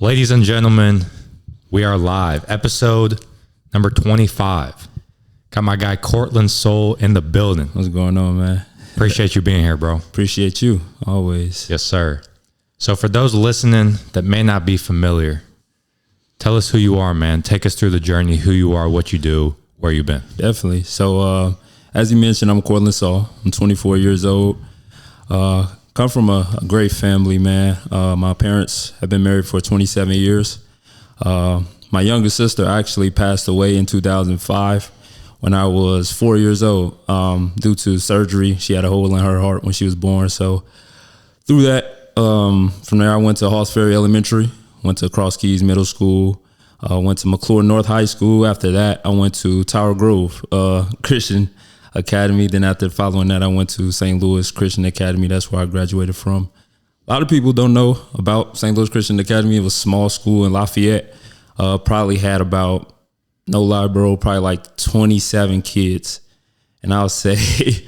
Ladies and gentlemen, we are live. Episode number 25. Got my guy Courtland Soll in the building. What's going on, man? Appreciate you being here, bro. Appreciate you, always. Yes, sir. So for those listening that may not be familiar, tell us who you are, man. Take us through the journey, who you are, what you do, where you've been. Definitely. So as you mentioned, I'm Courtland Soll. I'm 24 years old. Come from a great family, man. My parents have been married for 27 years. My younger sister actually passed away in 2005 when I was 4 years old due to surgery. She had a hole in her heart when she was born. So through that, from there I went to Halls Ferry Elementary, went to Cross Keys Middle School, went to McCluer North High School. After that, I went to Tower Grove Christian Academy. Then after following that, I went to St. Louis Christian Academy. That's where I graduated from. A lot of people don't know about St. Louis Christian Academy. It was a small school in Lafayette. Probably had about, no lie, bro, probably like 27 kids. And I'll say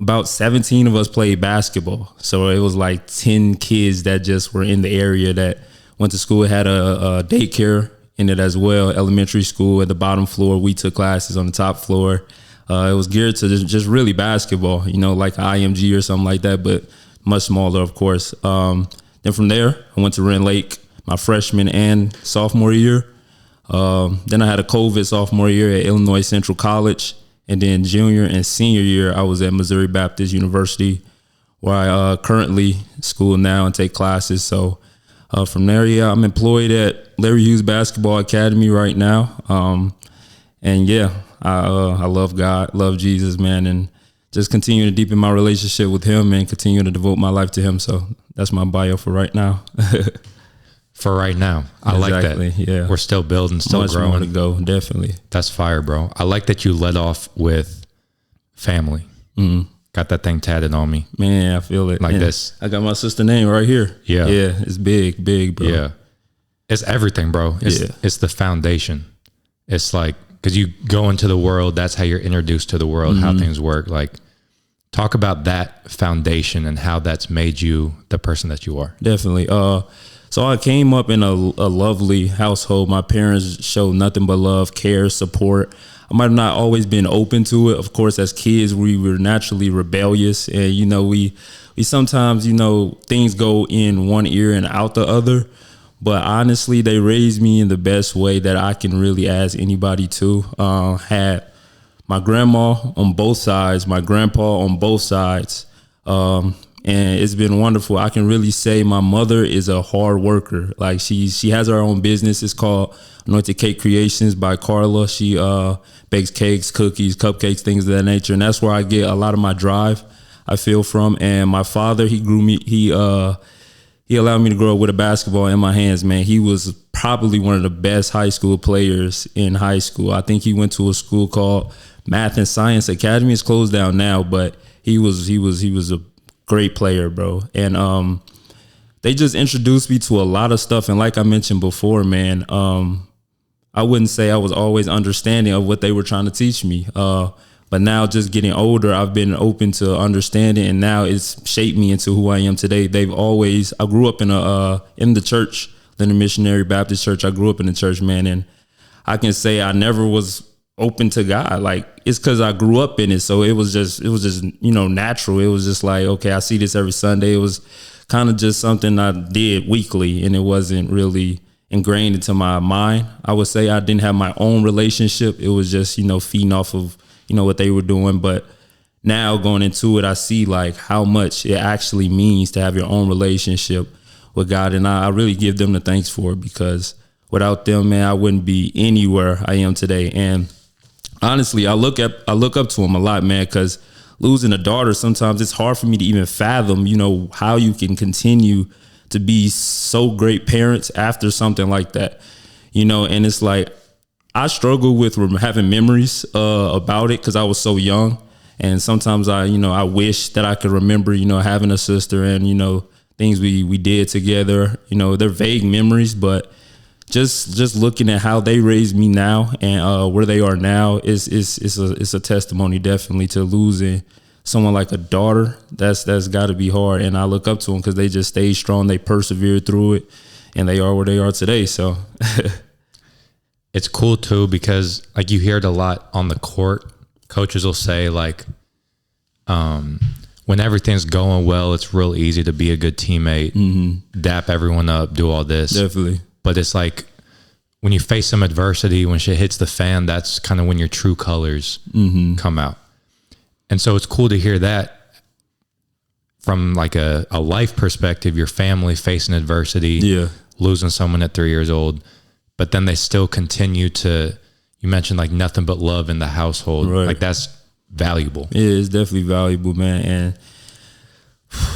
about 17 of us played basketball. So it was like 10 kids that just were in the area that went to school. It had a daycare in it as well, elementary school at the bottom floor. We took classes on the top floor. It was geared to just really basketball, like IMG or something like that, but much smaller, of course. Then from there, I went to Rend Lake my freshman and sophomore year. Then I had a COVID sophomore year at Illinois Central College. And then junior and senior year, I was at Missouri Baptist University, where I currently school now and take classes. So from there, yeah, I'm employed at Larry Hughes Basketball Academy right now. And yeah, I love God, love Jesus, man, and just continue to deepen my relationship with him and continue to devote my life to him. So that's my bio for right now. For right now. I Exactly, like that. Yeah. We're still building, still Much growing. more to go, definitely. That's fire, bro. I like that you led off with family. Mm-hmm. Got that thing tatted on me. Man, I feel it. Like Man, this. I got my sister's name right here. Yeah. Yeah, it's big, bro. Yeah. It's everything, bro. It's the foundation. It's like, because you go into the world, that's how you're introduced to the world, how things work. Like, talk about that foundation and how that's made you the person that you are. Definitely. So I came up in a lovely household. My parents showed nothing but love, care, support. I might have not always been open to it. Of course, as kids, we were naturally rebellious. And, we sometimes, things go in one ear and out the other. But honestly, they raised me in the best way that I can really ask anybody to. Had my grandma on both sides, my grandpa on both sides. And it's been wonderful. I can really say my mother is a hard worker. Like she has her own business. It's called Anointed Cake Creations by Carla. She bakes cakes, cookies, cupcakes, things of that nature. And that's where I get a lot of my drive, I feel, from. And my father, he grew me. He allowed me to grow up with a basketball in my hands, man. He was probably one of the best high school players in high school. I think he went to a school called Math and Science Academy. It's closed down now, but he was a great player, bro. And they just introduced me to a lot of stuff. And like I mentioned before, man, I wouldn't say I was always understanding of what they were trying to teach me. But now just getting older, I've been open to understanding, and now it's shaped me into who I am today. I grew up in the church, in the Missionary Baptist Church. I grew up in the church, man. And I can say I never was open to God. Like, it's because I grew up in it. So it was just, natural. It was just like, okay, I see this every Sunday. It was kind of just something I did weekly, and it wasn't really ingrained into my mind. I would say I didn't have my own relationship. It was just, feeding off of, what they were doing. But now going into it, I see like how much it actually means to have your own relationship with God. And I really give them the thanks for it, because without them, man, I wouldn't be anywhere I am today. And honestly, I look up to them a lot, man, because losing a daughter, sometimes it's hard for me to even fathom, how you can continue to be so great parents after something like that, and it's like, I struggle with having memories about it because I was so young. And sometimes I wish that I could remember, having a sister and, things we did together. They're vague memories, but just looking at how they raised me now and where they are now is a testimony definitely to losing someone like a daughter, that's got to be hard. And I look up to them because they just stayed strong. They persevered through it, and they are where they are today. So it's cool too, because like you hear it a lot on the court. Coaches will say like, when everything's going well, it's real easy to be a good teammate, dap everyone up, do all this. Definitely. But it's like when you face some adversity, when shit hits the fan, that's kind of when your true colors come out. And so it's cool to hear that from like a life perspective, your family facing adversity, losing someone at 3 years old, but then they still continue to, you mentioned like nothing but love in the household. Right. Like that's valuable. Yeah, it's definitely valuable, man. And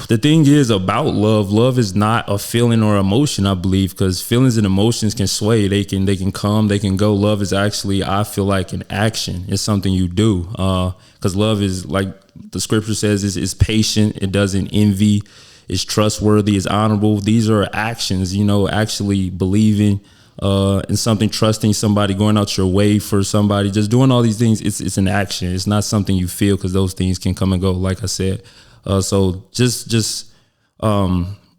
the thing is about love is not a feeling or emotion, I believe, because feelings and emotions can sway. They can come, they can go. Love is actually, I feel like, an action. It's something you do. Because love is, like the scripture says, is patient. It doesn't envy. It's trustworthy. It's honorable. These are actions, actually believing in something, trusting somebody, going out your way for somebody, just doing all these things. It's an action. It's not something you feel, because those things can come and go, like I said. So just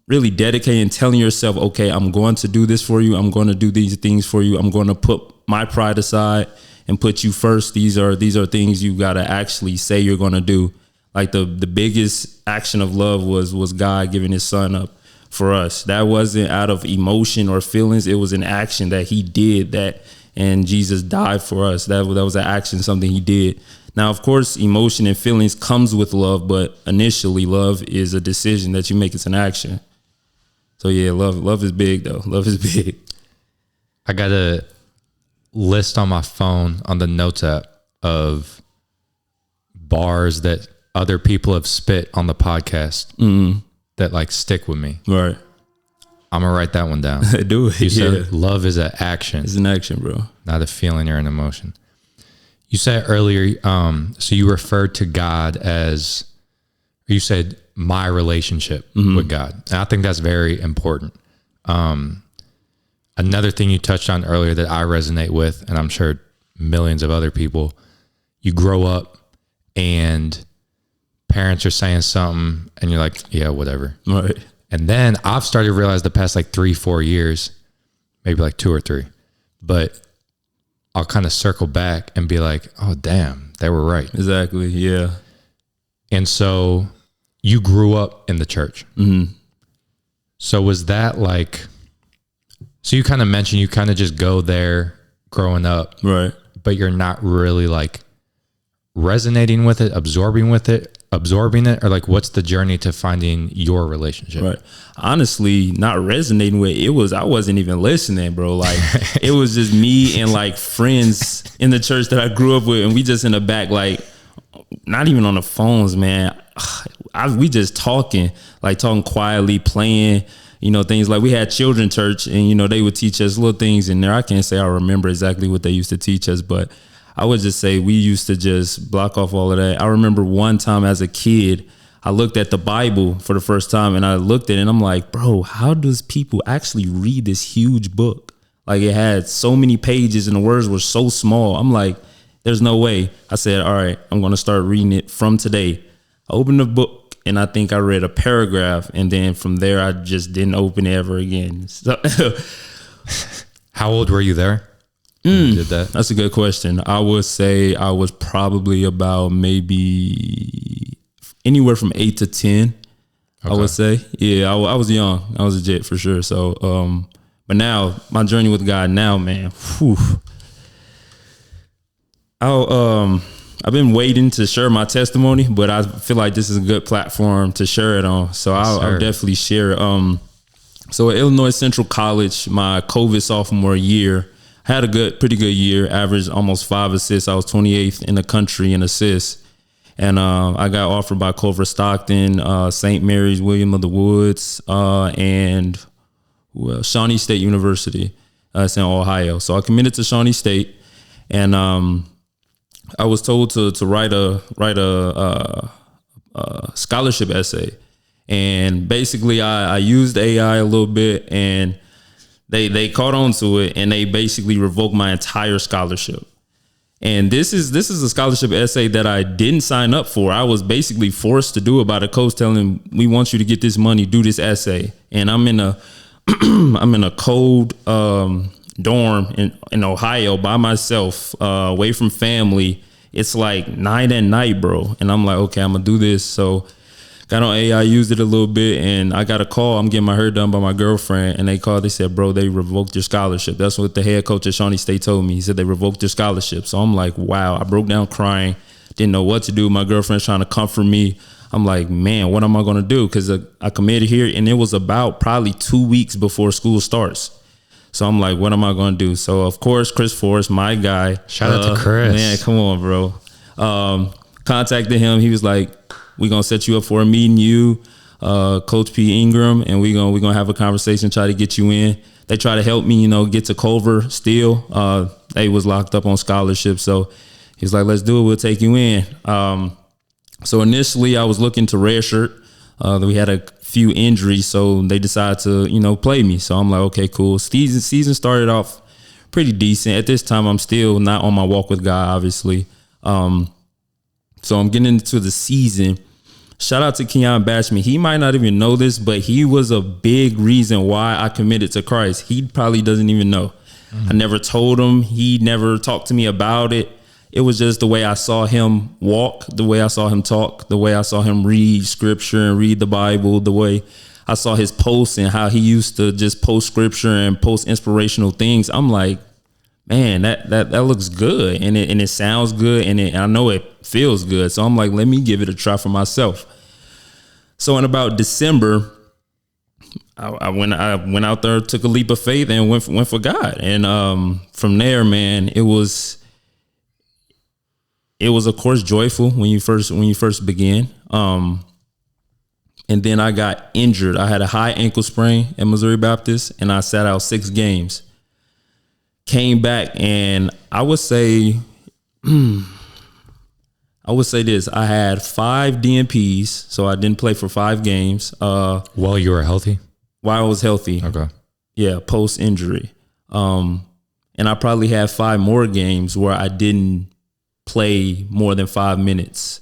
really dedicating, telling yourself, okay, I'm going to do this for you. I'm going to do these things for you. I'm going to put my pride aside and put you first. These are things you got to actually say you're going to do. Like the biggest action of love was God giving his son up for us. That wasn't out of emotion or feelings. It was an action that he did that, and Jesus died for us. That was an action, something he did. Now, of course, emotion and feelings comes with love, but initially love is a decision that you make. It's an action. So yeah, love is big though. Love is big. I got a list on my phone on the notes app of bars that other people have spit on the podcast that like stick with me. Right. I'm gonna write that one down. Do it. You said love is an action. It's an action, bro. Not a feeling or an emotion. You said earlier, so you referred to God as, you said my relationship with God. And I think that's very important. Another thing you touched on earlier that I resonate with, and I'm sure millions of other people, you grow up and parents are saying something and you're like, yeah, whatever. Right. And then I've started to realize the past like 3-4 years, maybe like 2 or 3, but I'll kind of circle back and be like, oh, damn, they were right. Exactly. Yeah. And so you grew up in the church. So was that like, so you kind of mentioned you kind of just go there growing up, right? But you're not really like resonating with it, absorbing it, or like what's the journey to finding your relationship? Right. Honestly, not resonating with it. I wasn't even listening, bro. Like it was just me and like friends in the church that I grew up with, and we just in the back, like not even on the phones, man. We just talking quietly, playing, things like we had children church, and they would teach us little things in there. I can't say I remember exactly what they used to teach us, but I would just say we used to just block off all of that. I remember one time as a kid, I looked at the Bible for the first time, and I looked at it and I'm like, bro, how does people actually read this huge book? Like it had so many pages and the words were so small. I'm like, there's no way. I said, all right, I'm going to start reading it from today. I opened the book and I think I read a paragraph, and then from there, I just didn't open it ever again. So how old were you there? You did that? That's a good question. I would say I was probably about maybe anywhere from 8 to 10. Okay. I would say, yeah, I was young. I was legit for sure. So, but now my journey with God now, man, whew, I've been waiting to share my testimony, but I feel like this is a good platform to share it on. So I'll definitely share it. So at Illinois Central College, my COVID sophomore year, I had a pretty good year, averaged almost 5 assists. I was 28th in the country in assists. And I got offered by Culver Stockton, St. Mary's, William of the Woods, and Shawnee State University. It's in Ohio. So I committed to Shawnee State, and I was told to write a scholarship essay. And basically, I used AI a little bit, and they caught on to it, and they basically revoked my entire scholarship. And this is a scholarship essay that I didn't sign up for. I was basically forced to do it by the coach telling we want you to get this money, do this essay. And I'm in a I'm in a cold dorm in Ohio by myself, away from family. It's like 9 at night, bro. And I'm like, okay, I'm gonna do this. So got on AI, used it a little bit, and I got a call. I'm getting my hair done by my girlfriend, and they called. They said, bro, they revoked your scholarship. That's what the head coach at Shawnee State told me. He said they revoked your scholarship. So I'm like, wow. I broke down crying. Didn't know what to do. My girlfriend's trying to comfort me. I'm like, man, what am I going to do? Because I committed here, and it was about probably 2 weeks before school starts. So I'm like, what am I going to do? So, of course, Chris Forrest, my guy. Shout out to Chris. Man, come on, bro. Contacted him. He was like, we're going to set you up for a meeting, you, Coach P. Ingram, and we're gonna have a conversation, try to get you in. They try to help me, get to Culver still. They was locked up on scholarship. So he's like, let's do it. We'll take you in. So initially I was looking to redshirt. We had a few injuries, so they decided to, play me. So I'm like, okay, cool. Season started off pretty decent. At this time, I'm still not on my walk with God, obviously. So I'm getting into the season. Shout out to Keon Bashman. He might not even know this, but he was a big reason why I committed to Christ. He probably doesn't even know. I never told him. He never talked to me about it. It was just the way I saw him walk, the way I saw him talk, the way I saw him read scripture and read the Bible, the way I saw his posts and how he used to just post scripture and post inspirational things. I'm like, man, that looks good, and it sounds good, and I know it feels good. So I'm like, let me give it a try for myself. So in about December, I went out there, took a leap of faith, and went for God. And from there, man, it was of course joyful when you first began. And then I got injured. I had a high ankle sprain at Missouri Baptist, and I sat out 6 games. Came back, and I would say this. I had 5 DNPs, so I didn't play for 5 games. While you were healthy? While I was healthy. Okay. Yeah, post-injury. And I probably had 5 more games where I didn't play more than 5 minutes.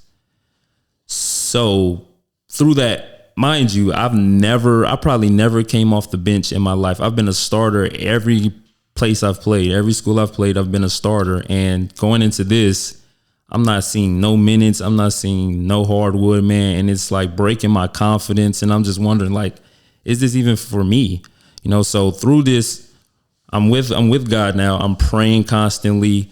So through that, mind you, I probably never came off the bench in my life. I've been a starter every place I've played, every school I've played, I've been a starter. And going into this, I'm not seeing no minutes. I'm not seeing no hardwood, man. And it's like breaking my confidence. And I'm just wondering, like, is this even for me? So through this, I'm with God now. I'm praying constantly.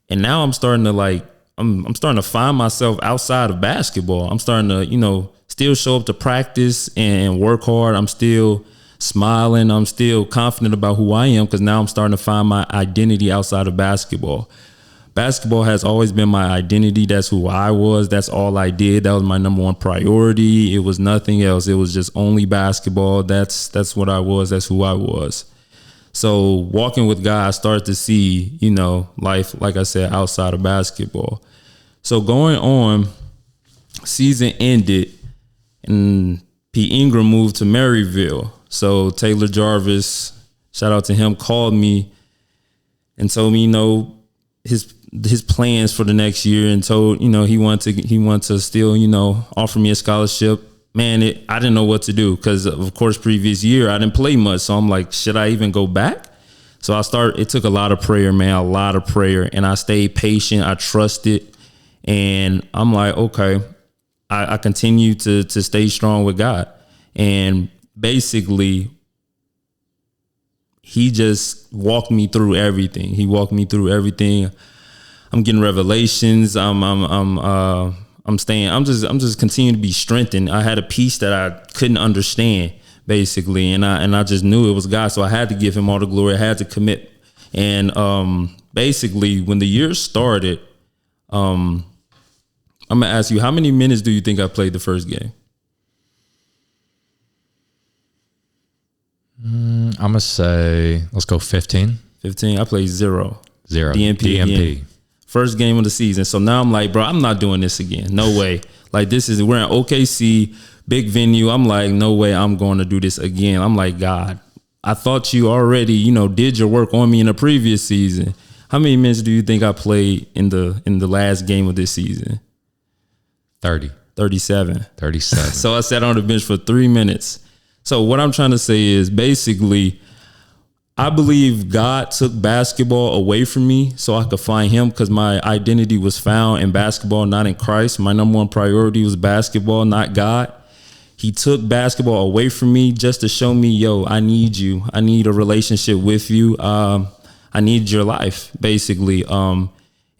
And now I'm starting to I'm starting to find myself outside of basketball. I'm starting to, still show up to practice and work hard. I'm still smiling. I'm still confident about who I am, because now I'm starting to find my identity outside of basketball. Basketball has always been my identity. That's who I was. That's all I did. That was my number one priority. It was nothing else. It was just only basketball. That's what I was. That's who I was. So walking with God, I started to see, life, like I said, outside of basketball. So going on, season ended, and P. Ingram moved to Maryville. So Taylor Jarvis, shout out to him, called me and told me, his plans for the next year, and told, he wanted to still, offer me a scholarship. Man, I didn't know what to do, because of course previous year I didn't play much. So I'm like, should I even go back? So it took a lot of prayer, man, a lot of prayer. And I stayed patient. I trusted. And I'm like, okay, I continue to stay strong with God. And basically, he just walked me through everything. I'm getting revelations. I'm just continuing to be strengthened. I had a piece that I couldn't understand, basically, and I just knew it was God. So I had to give him all the glory. I had to commit. And basically, when the year started, I'm gonna ask you, how many minutes do you think I played the first game? I'm gonna say, let's go 15. 15. I played 0. DNP. First game of the season. So now I'm like, bro, I'm not doing this again. No way. Like, we're in OKC, big venue. I'm like, no way I'm going to do this again. I'm like, God, I thought you already, did your work on me in the previous season. How many minutes do you think I played in the last game of this season? 30. 37. 37. So I sat on the bench for 3 minutes. So what I'm trying to say is basically, I believe God took basketball away from me so I could find him, because my identity was found in basketball, not in Christ. My number one priority was basketball, not God. He took basketball away from me just to show me, yo, I need you. I need a relationship with you. I need your life, basically. And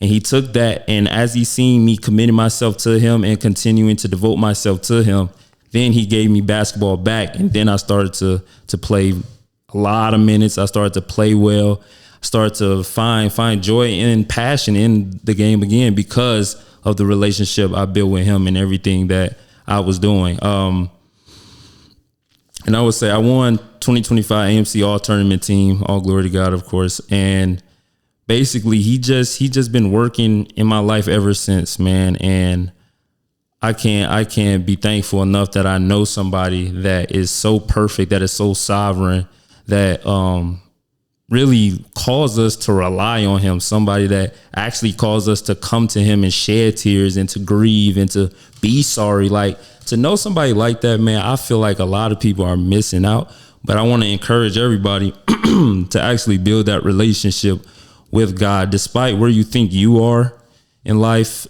he took that, and as he seen me committing myself to him and continuing to devote myself to him, then he gave me basketball back. And then I started to play a lot of minutes. I started to play well. I started to find joy and passion in the game again because of the relationship I built with him and everything that I was doing. And I would say I won 2025 AMC All Tournament Team. All glory to God, of course. And basically, he just been working in my life ever since, man. And I can't be thankful enough that I know somebody that is so perfect, that is so sovereign, that really calls us to rely on him. Somebody that actually calls us to come to him and shed tears and to grieve and to be sorry. Like, to know somebody like that, man, I feel like a lot of people are missing out. But I want to encourage everybody to actually build that relationship with God, despite where you think you are in life.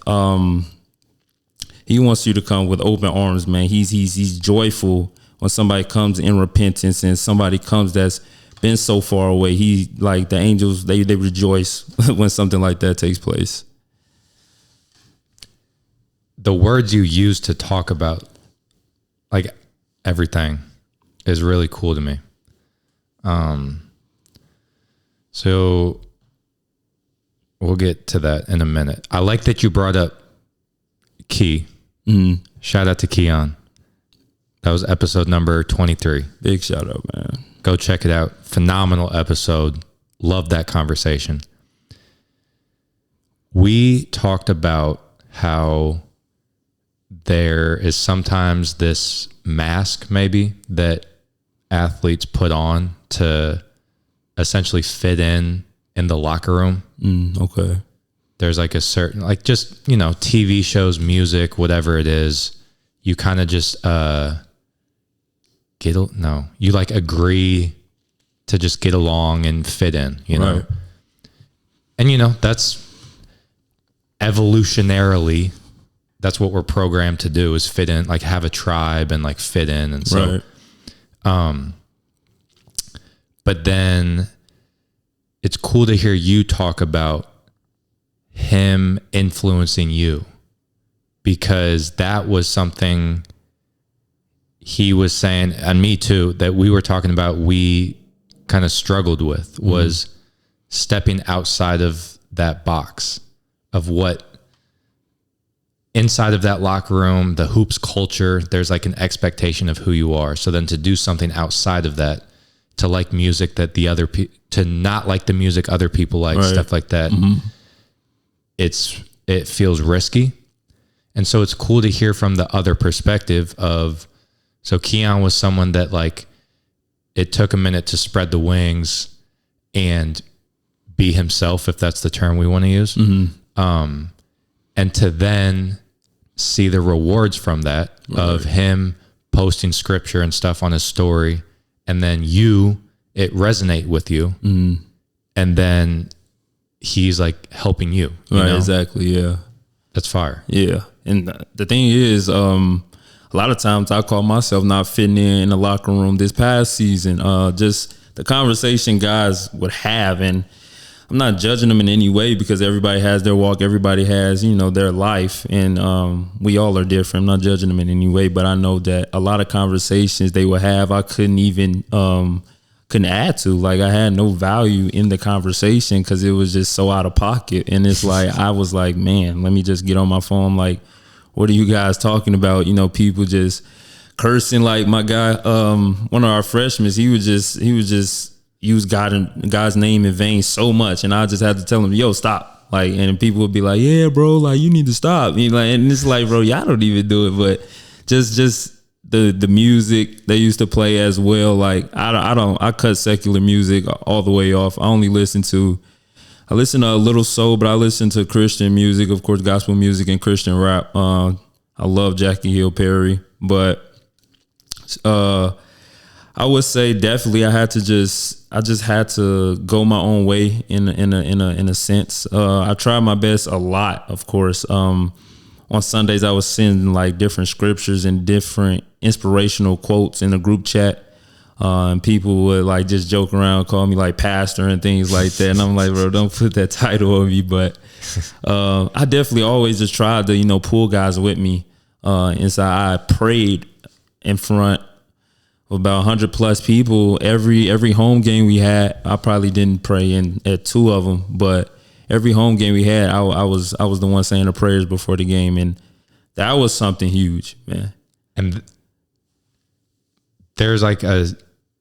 He wants you to come with open arms, man. He's joyful when somebody comes in repentance and somebody comes that's been so far away. He, like the angels, they rejoice when something like that takes place. The words you use to talk about like everything is really cool to me. So we'll get to that in a minute. I like that you brought up Key. Mm-hmm. Shout out to Keon. That was episode number 23. Big shout out, man. Go check it out. Phenomenal episode. Love that conversation. We talked about how there is sometimes this mask maybe that athletes put on to essentially fit in the locker room. Okay. There's like a certain, like, just, you know, TV shows, music, whatever it is, you kind of just you like agree to just get along and fit in, you know. Right. And you know, that's evolutionarily, that's what we're programmed to do, is fit in, like have a tribe and like fit in. And so right. But then it's cool to hear you talk about him influencing you, because that was something he was saying, and me too, that we were talking about, we kind of struggled with, was stepping outside of that box of what inside of that locker room, the hoops culture, there's like an expectation of who you are. So then to do something outside of that, to like music that the other to not like the music other people like, right. Stuff like that. Mm-hmm. It feels risky. And so it's cool to hear from the other perspective of, so Keon was someone that, like, it took a minute to spread the wings and be himself, if that's the term we want to use. Mm-hmm. And to then see the rewards from that, right. Of him posting scripture and stuff on his story, and then it resonate with you. Mm-hmm. And then he's like helping you. Right, know? Exactly, yeah. That's fire. Yeah. And the thing is, a lot of times I call myself not fitting in the locker room this past season. Just the conversation guys would have, and I'm not judging them in any way, because everybody has their walk, everybody has, you know, their life, and we all are different. I'm not judging them in any way, but I know that a lot of conversations they would have, I couldn't even couldn't add to. Like, I had no value in the conversation because it was just so out of pocket. And it's like, I was like, man, let me just get on my phone. Like, what are you guys talking about? You know, people just cursing. Like my guy, one of our freshmen, he would just use God's name in vain so much. And I just had to tell him, yo, stop. Like, and people would be like, yeah, bro, like, you need to stop. And it's like, bro, y'all don't even do it. But just the music they used to play as well. Like, I cut secular music all the way off. I only listen to I listen to a little soul, but I listen to Christian music, of course, gospel music and Christian rap. I love Jackie Hill Perry, but I would say definitely I just had to go my own way in a sense. I tried my best a lot, of course. On Sundays, I was sending like different scriptures and different inspirational quotes in the group chat. And people would like just joke around, call me like pastor and things like that. And I'm like, bro, don't put that title on me. But I definitely always just tried to, pull guys with me. Inside, I prayed in front of about 100 plus people. Every home game we had, I probably didn't pray at 2 of them, but every home game we had, I was the one saying the prayers before the game, and that was something huge, man. And there's like a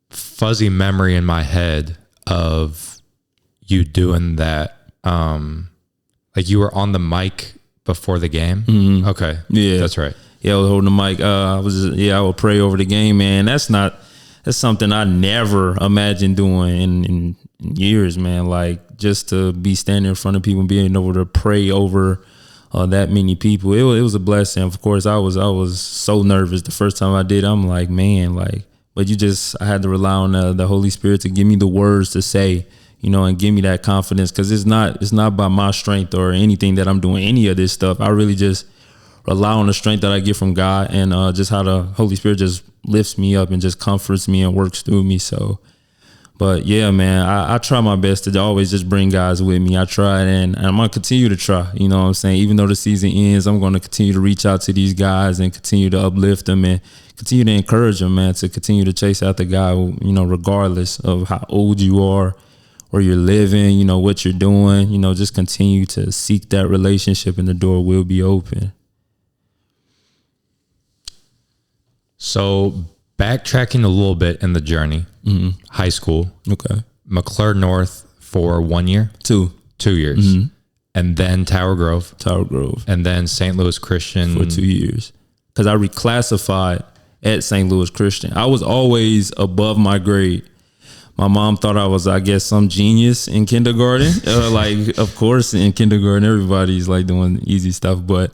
fuzzy memory in my head of you doing that. Like you were on the mic before the game. Mm-hmm. Okay. Yeah, that's right. Yeah, I was holding the mic. I would pray over the game, man. That's something I never imagined doing in years, man. Like just to be standing in front of people and being able to pray over that many people. It was a blessing. Of course, I was so nervous the first time I did. I'm like, man, but I had to rely on the Holy Spirit to give me the words to say, and give me that confidence, because it's not by my strength or anything that I'm doing any of this stuff. I really just rely on the strength that I get from God, and just how the Holy Spirit just lifts me up and just comforts me and works through me. So, but yeah, man, I try my best to always just bring guys with me. I tried, and I'm going to continue to try, you know what I'm saying? Even though the season ends, I'm going to continue to reach out to these guys and continue to uplift them and continue to encourage them, man, to continue to chase after God, regardless of how old you are, where you're living, what you're doing, just continue to seek that relationship and the door will be open. So backtracking a little bit in the journey, high school. Okay. McCluer North for 1 year? 2 years. Mm-hmm. And then Tower Grove. And then St. Louis Christian. For 2 years. Because I reclassified at St. Louis Christian. I was always above my grade. My mom thought I was, I guess, some genius in kindergarten. Of course, in kindergarten, everybody's like doing easy stuff. But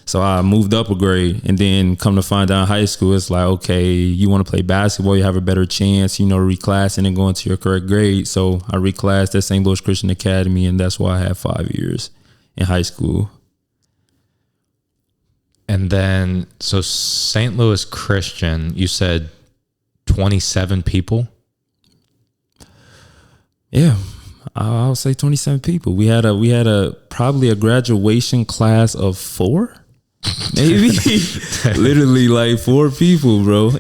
so I moved up a grade, and then come to find out in high school, it's like, okay, you want to play basketball, you have a better chance, reclassing and going to your correct grade. So I reclassed at St. Louis Christian Academy, and that's why I had 5 years in high school. And then, so St. Louis Christian, you said 27 people? Yeah, I'll say 27 people. We had probably a graduation class of 4, maybe. Literally like 4 people, bro.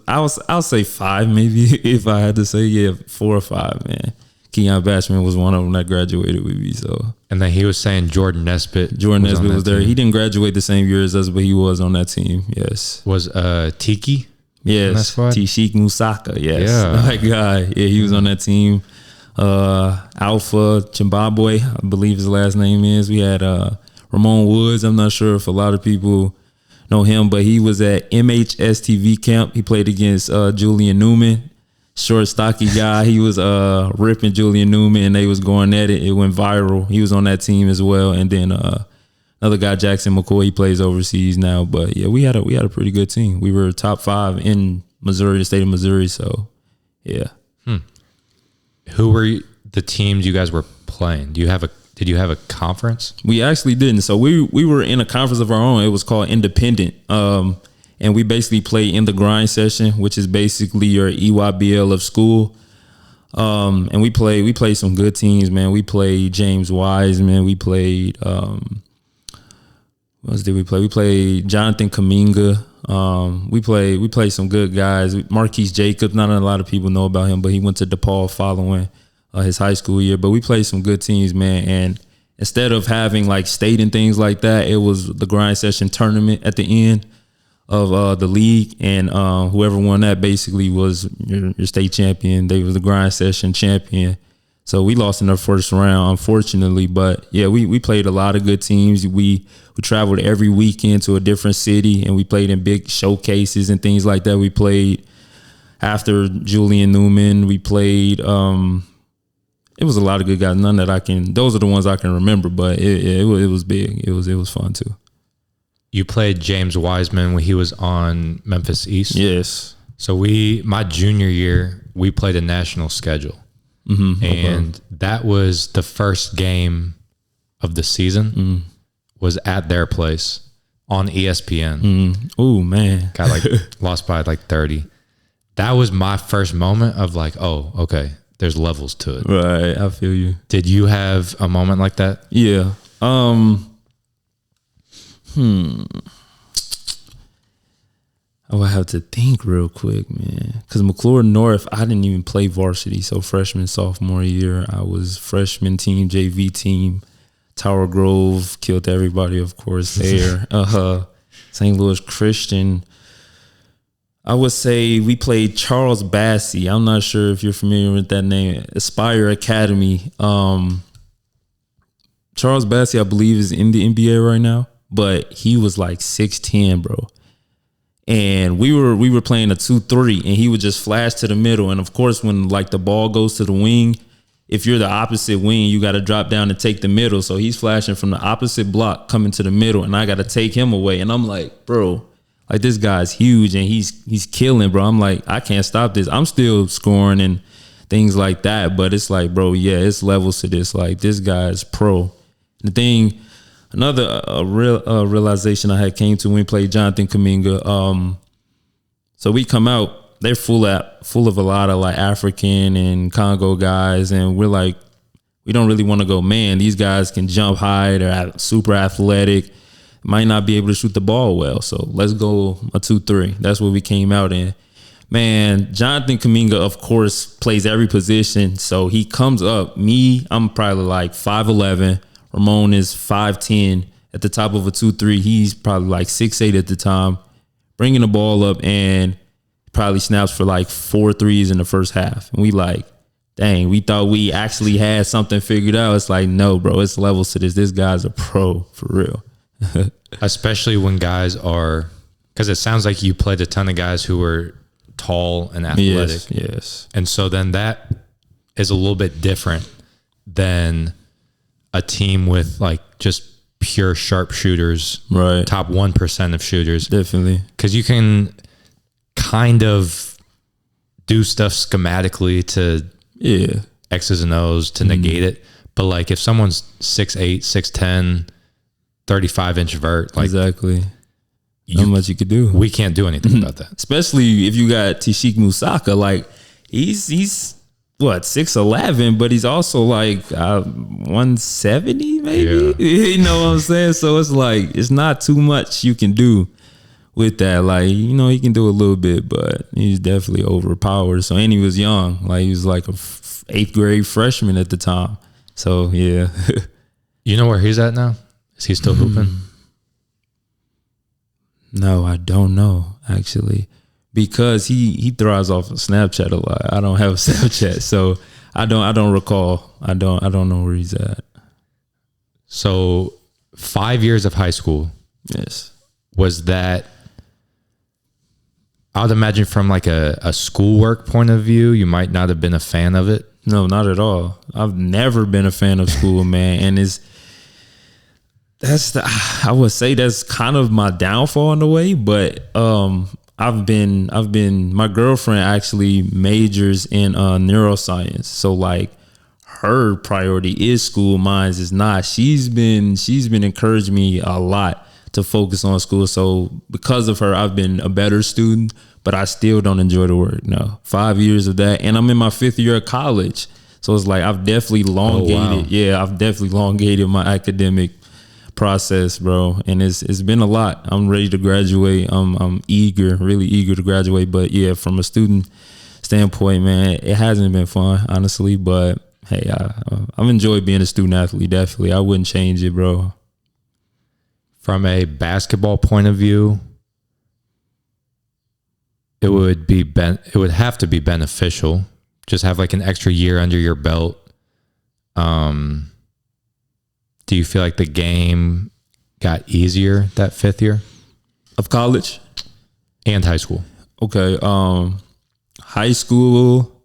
I'll say 5 maybe if I had to say, 4 or 5, man. Keon Bashman was one of them that graduated with me. So, and then he was saying Jordan Nesbitt was there. He didn't graduate the same year as us, but he was on that team. Yes. Was Tiki? Yes. Tishik Musaka. Yes. Yeah. That guy. Yeah, he was on that team. Alpha Chimbabwe, I believe his last name is. We had Ramon Woods. I'm not sure if a lot of people know him, but he was at MHSTV camp. He played against Julian Newman, short, stocky guy. He was ripping Julian Newman, and they was going at it. It went viral. He was on that team as well. And then another guy, Jackson McCoy, he plays overseas now. But yeah, we had a pretty good team. We were top 5 in Missouri, the state of Missouri. So yeah. Who were the teams you guys were playing? Did you have a conference? We actually didn't. So we were in a conference of our own. It was called Independent. And we basically played in the grind session, which is basically your EYBL of school. And we played some good teams, man. We played James Wiseman. We played what else did we play? We played Jonathan Kaminga. We played some good guys. Marquise Jacobs, not a lot of people know about him, but he went to DePaul following his high school year. But we played some good teams, man. And instead of having like state and things like that, it was the grind session tournament at the end of the league, and whoever won that basically was your state champion. They were the grind session champion. So we lost in the first round, unfortunately. But yeah, we played a lot of good teams. We traveled every weekend to a different city, and we played in big showcases and things like that. We played after Julian Newman. We played it was a lot of good guys. None that those are the ones I can remember, but it was big. It was fun too. You played James Wiseman when he was on Memphis East? Yes. So my junior year, we played a national schedule. And that was the first game of the season was at their place on ESPN. Oh, man. Got like lost by like 30. That was my first moment of like, oh, okay, there's levels to it. Right, I feel you. Did you have a moment like that? Yeah. I would have to think real quick, man. Because McCluer North, I didn't even play varsity. So freshman, sophomore year, I was freshman team, JV team. Tower Grove, killed everybody, of course, there. St. Louis Christian. I would say we played Charles Bassey. I'm not sure if you're familiar with that name. Aspire Academy. Charles Bassey, I believe, is in the NBA right now. But he was like 6'10", bro. And we were playing a 2-3, and he would just flash to the middle. And of course, when like the ball goes to the wing, if you're the opposite wing, you got to drop down and take the middle. So he's flashing from the opposite block coming to the middle, and I got to take him away. And I'm like, bro, like this guy's huge and he's killing, bro. I'm like, I can't stop this. I'm still scoring and things like that. But it's like, bro, yeah, it's levels to this. Like this guy's pro. The thing. Another realization I had came to when we played Jonathan Kuminga. So we come out, they're full of a lot of like African and Congo guys, and we're like, we don't really want to go, man, these guys can jump high, they're super athletic, might not be able to shoot the ball well, so let's go a 2-3. That's what we came out in. Man, Jonathan Kuminga, of course, plays every position, so he comes up. I'm probably like 5'11", Ramon is 5'10". At the top of a 2-3, he's probably like 6'8" at the time, bringing the ball up, and probably snaps for like 4 threes in the first half. And we like, dang, we thought we actually had something figured out. It's like, no, bro, it's levels to this. This guy's a pro for real. Especially when guys are, because it sounds like you played a ton of guys who were tall and athletic. Yes. And so then that is a little bit different than a team with like just pure sharpshooters, right? Top 1% of shooters. Definitely. Because you can kind of do stuff schematically to X's and O's to negate it. But like if someone's 6'8", 6'10", 35-inch vert, like exactly. Not much you could do. We can't do anything about that. Especially if you got Tashik Musaka, like he's what, 6'11", but he's also like 170 maybe. Yeah. You know what I'm saying? So it's like it's not too much you can do with that. Like, you know, he can do a little bit, but he's definitely overpowered. So, and he was young. Like he was like a 8th grade freshman at the time. So yeah. You know where he's at now? Is he still hooping? No, I don't know actually. Because he thrives off of Snapchat a lot. I don't have a Snapchat, so I don't recall. I don't know where he's at. So 5 years of high school. Yes. Was that, I would imagine from like a schoolwork point of view, you might not have been a fan of it. No, not at all. I've never been a fan of school, man. And I would say that's kind of my downfall in a way, but I've been my girlfriend actually majors in neuroscience. So like her priority is school, mine is not. She's been encouraging me a lot to focus on school. So because of her, I've been a better student, but I still don't enjoy the work. No, 5 years of that. And I'm in my 5th year of college. So it's like, I've definitely elongated. Oh, wow. Yeah, I've definitely elongated my academic process, bro, and it's been a lot. I'm ready to graduate. I'm really eager to graduate. But yeah, from a student standpoint, man, it hasn't been fun, honestly. But hey, I've enjoyed being a student athlete. Definitely, I wouldn't change it, bro. From a basketball point of view, it would have to be beneficial. Just have like an extra year under your belt. Do you feel like the game got easier that 5th year of college and high school? Okay. High school,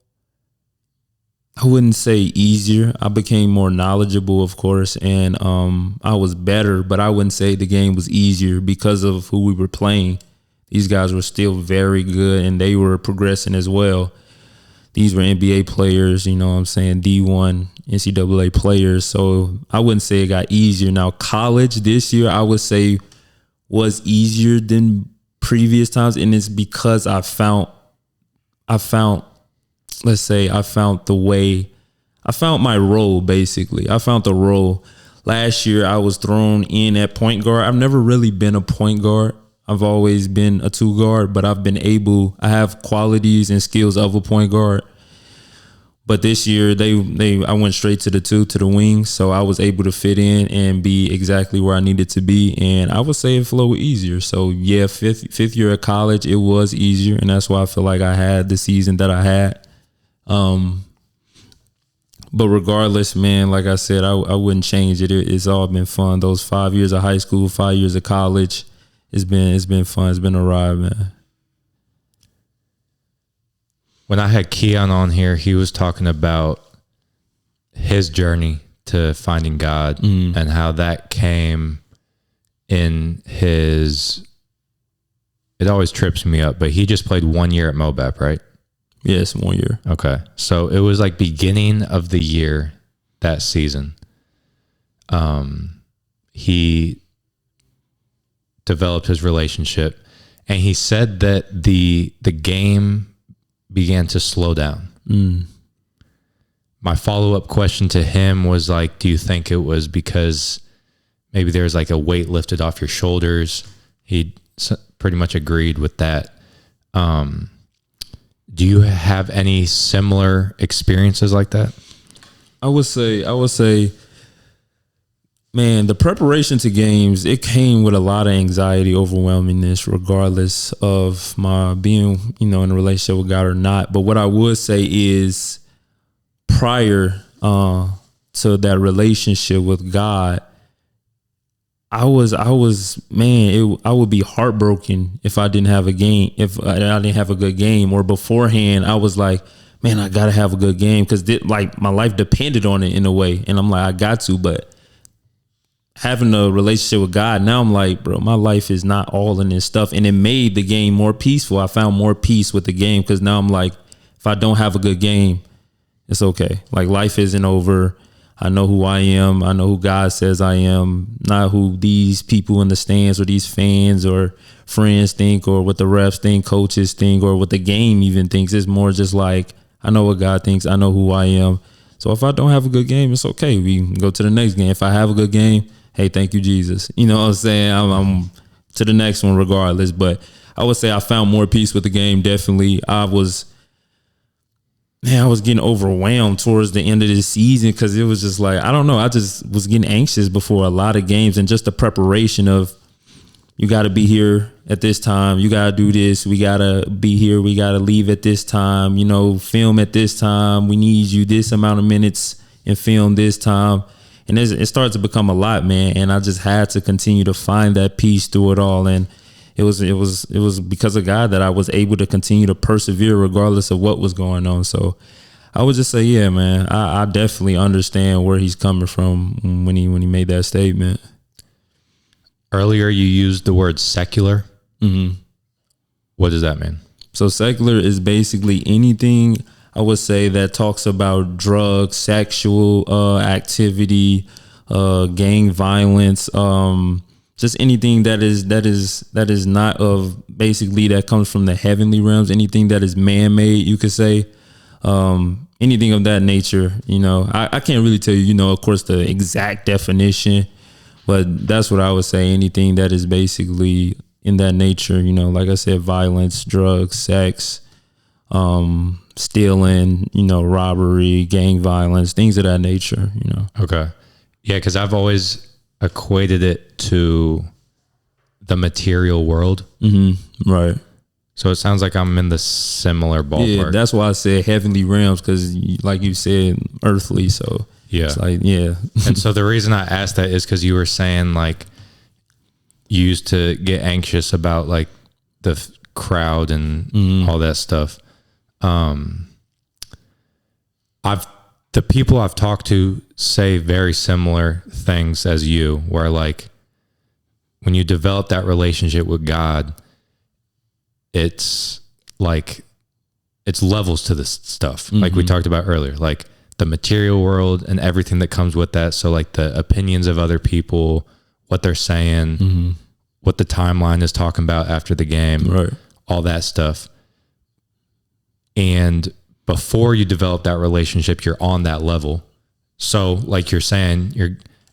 I wouldn't say easier. I became more knowledgeable, of course, and I was better, but I wouldn't say the game was easier because of who we were playing. These guys were still very good, and they were progressing as well. These were NBA players, you know what I'm saying, D1, NCAA players. So I wouldn't say it got easier. Now, college this year, I would say was easier than previous times, and it's because I found my role, basically. I found the role. Last year, I was thrown in at point guard. I've never really been a point guard. I've always been a two guard, but I have qualities and skills of a point guard. But this year, I went straight to the wing, so I was able to fit in and be exactly where I needed to be, and I would say it flowed easier. So yeah, fifth year at college, it was easier, and that's why I feel like I had the season that I had. But regardless, man, like I said, I wouldn't change it. It's all been fun. Those 5 years of high school, 5 years of college, it's been fun. It's been a ride, man. When I had Keon on here, he was talking about his journey to finding God and how that came in his. It always trips me up, but he just played 1 year at Mobap, right? Yes, 1 year. Okay. So it was like beginning of the year that season. He developed his relationship, and he said that the game began to slow down. My follow-up question to him was like, do you think it was because maybe there's like a weight lifted off your shoulders? He pretty much agreed with that. Do you have any similar experiences like that? I would say, man, the preparation to games, it came with a lot of anxiety, overwhelmingness, regardless of my being, in a relationship with God or not. But what I would say is prior to that relationship with God, I would be heartbroken if I didn't have a game, if I didn't have a good game, or beforehand, I was like, man, I got to have a good game because like my life depended on it in a way. And I'm like, I got to, but having a relationship with God, now I'm like, bro, my life is not all in this stuff. And it made the game more peaceful. I found more peace with the game because now I'm like, if I don't have a good game, it's okay. Like life isn't over. I know who I am. I know who God says I am, not who these people in the stands or these fans or friends think or what the refs think, coaches think, or what the game even thinks. It's more just like, I know what God thinks. I know who I am. So if I don't have a good game, it's okay. We can go to the next game. If I have a good game, hey, thank you, Jesus. You know what I'm saying? I'm to the next one regardless. But I would say I found more peace with the game. Definitely. I was getting overwhelmed towards the end of the season because it was just like, I don't know. I just was getting anxious before a lot of games, and just the preparation of, you got to be here at this time. You got to do this. We got to be here. We got to leave at this time, film at this time. We need you this amount of minutes and film this time. And it started to become a lot, man. And I just had to continue to find that peace through it all. And it was because of God that I was able to continue to persevere regardless of what was going on. So I would just say, yeah, man, I definitely understand where he's coming from when he made that statement. Earlier, you used the word secular. Mm-hmm. What does that mean? So secular is basically anything, I would say, that talks about drugs, sexual activity, gang violence, just anything that is not of, basically, that comes from the heavenly realms. Anything that is man-made, you could say. Anything of that nature. I can't really tell you, of course, the exact definition, but that's what I would say. Anything that is basically in that nature, like I said, violence, drugs, sex, stealing, robbery, gang violence, things of that nature, Okay. Yeah, because I've always equated it to the material world. Mm-hmm. Right. So it sounds like I'm in the similar ballpark. Yeah, that's why I said heavenly realms, because like you said, earthly. So yeah, it's like, yeah. And so the reason I asked that is because you were saying like you used to get anxious about like the crowd and all that stuff. I've the people I've talked to say very similar things as you, where like when you develop that relationship with God, it's like, it's levels to this stuff. Mm-hmm. Like we talked about earlier, like the material world and everything that comes with that. So like the opinions of other people, what they're saying, mm-hmm. what the timeline is talking about after the game, right, all that stuff. And before you develop that relationship, you're on that level. So like you're saying,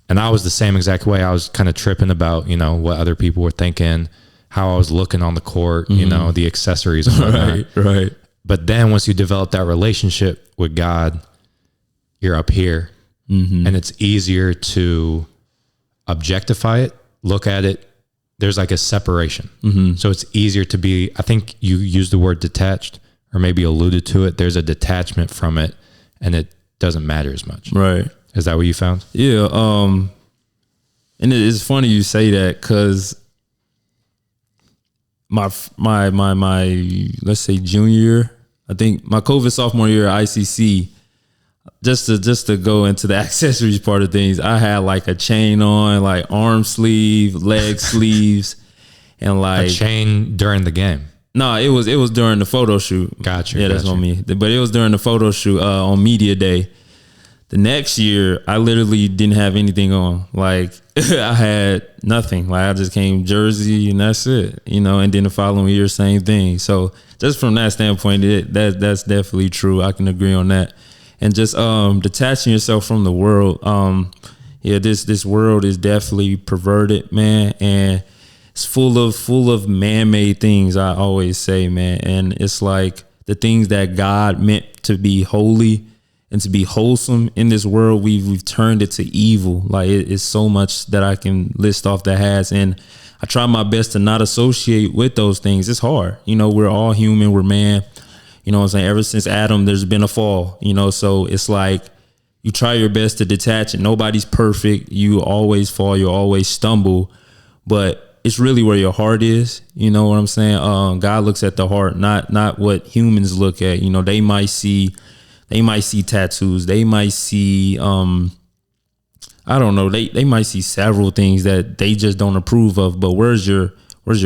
and I was the same exact way. I was kind of tripping about, you know, what other people were thinking, how I was looking on the court, mm-hmm. you know, the accessories and whatnot. Right. But then once you develop that relationship with God, you're up here, mm-hmm. and it's easier to objectify it, look at it. There's like a separation. Mm-hmm. So it's easier to be, I think you used the word detached, or maybe alluded to it. There's a detachment from it, and it doesn't matter as much. Right. Is that what you found? Yeah. And it's funny you say that, because my let's say junior year, I think my COVID sophomore year at ICC, just to go into the accessories part of things, I had like a chain on, like arm sleeve, leg sleeves, and like a chain during the game. No, it was during the photo shoot. Gotcha. Yeah, that's on me. But it was during the photo shoot on media day. The next year, I literally didn't have anything on. Like I had nothing. Like I just came jersey and that's it, you know. And then the following year, same thing. So just from that standpoint, that's definitely true. I can agree on that. And just detaching yourself from the world. Yeah, this world is definitely perverted, man, and it's full of man-made things. I always say, man, and it's like the things that God meant to be holy and to be wholesome in this world, we've turned it to evil. Like it's so much that I can list off that has, and I try my best to not associate with those things. It's hard. You know, we're all human, we're man. You know what I'm saying? Ever since Adam, there's been a fall, you know, so it's like you try your best to detach it. Nobody's perfect. You always fall, you always stumble, but it's really where your heart is. You know what I'm saying? God looks at the heart, not what humans look at. You know, they might see tattoos. They might see, I don't know. They might see several things that they just don't approve of. But where's your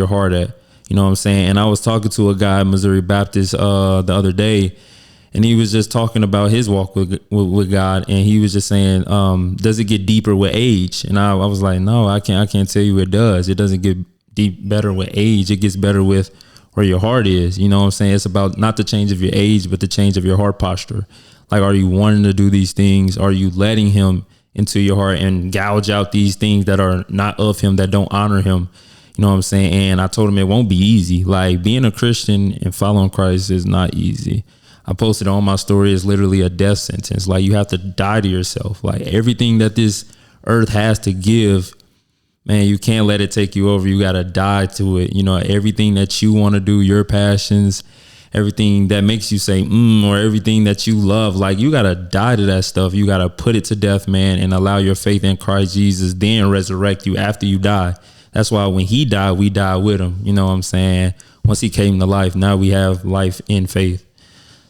heart at? You know what I'm saying? And I was talking to a guy, Missouri Baptist, the other day, and he was just talking about his walk with God, and he was just saying, does it get deeper with age? And I was like, no, I can't tell you it does. It doesn't get better with age. It gets better with where your heart is. You know what I'm saying? It's about not the change of your age, but the change of your heart posture. Like, are you wanting to do these things? Are you letting him into your heart and gouge out these things that are not of him, that don't honor him? You know what I'm saying? And I told him it won't be easy. Like, being a Christian and following Christ is not easy. I posted on my story, is literally a death sentence. Like, you have to die to yourself. Like, everything that this earth has to give, man, you can't let it take you over. You got to die to it. You know, everything that you want to do, your passions, everything that makes you say, or everything that you love, like, you got to die to that stuff. You got to put it to death, man, and allow your faith in Christ Jesus, then resurrect you after you die. That's why when he died, we died with him. You know what I'm saying? Once he came to life, now we have life in faith.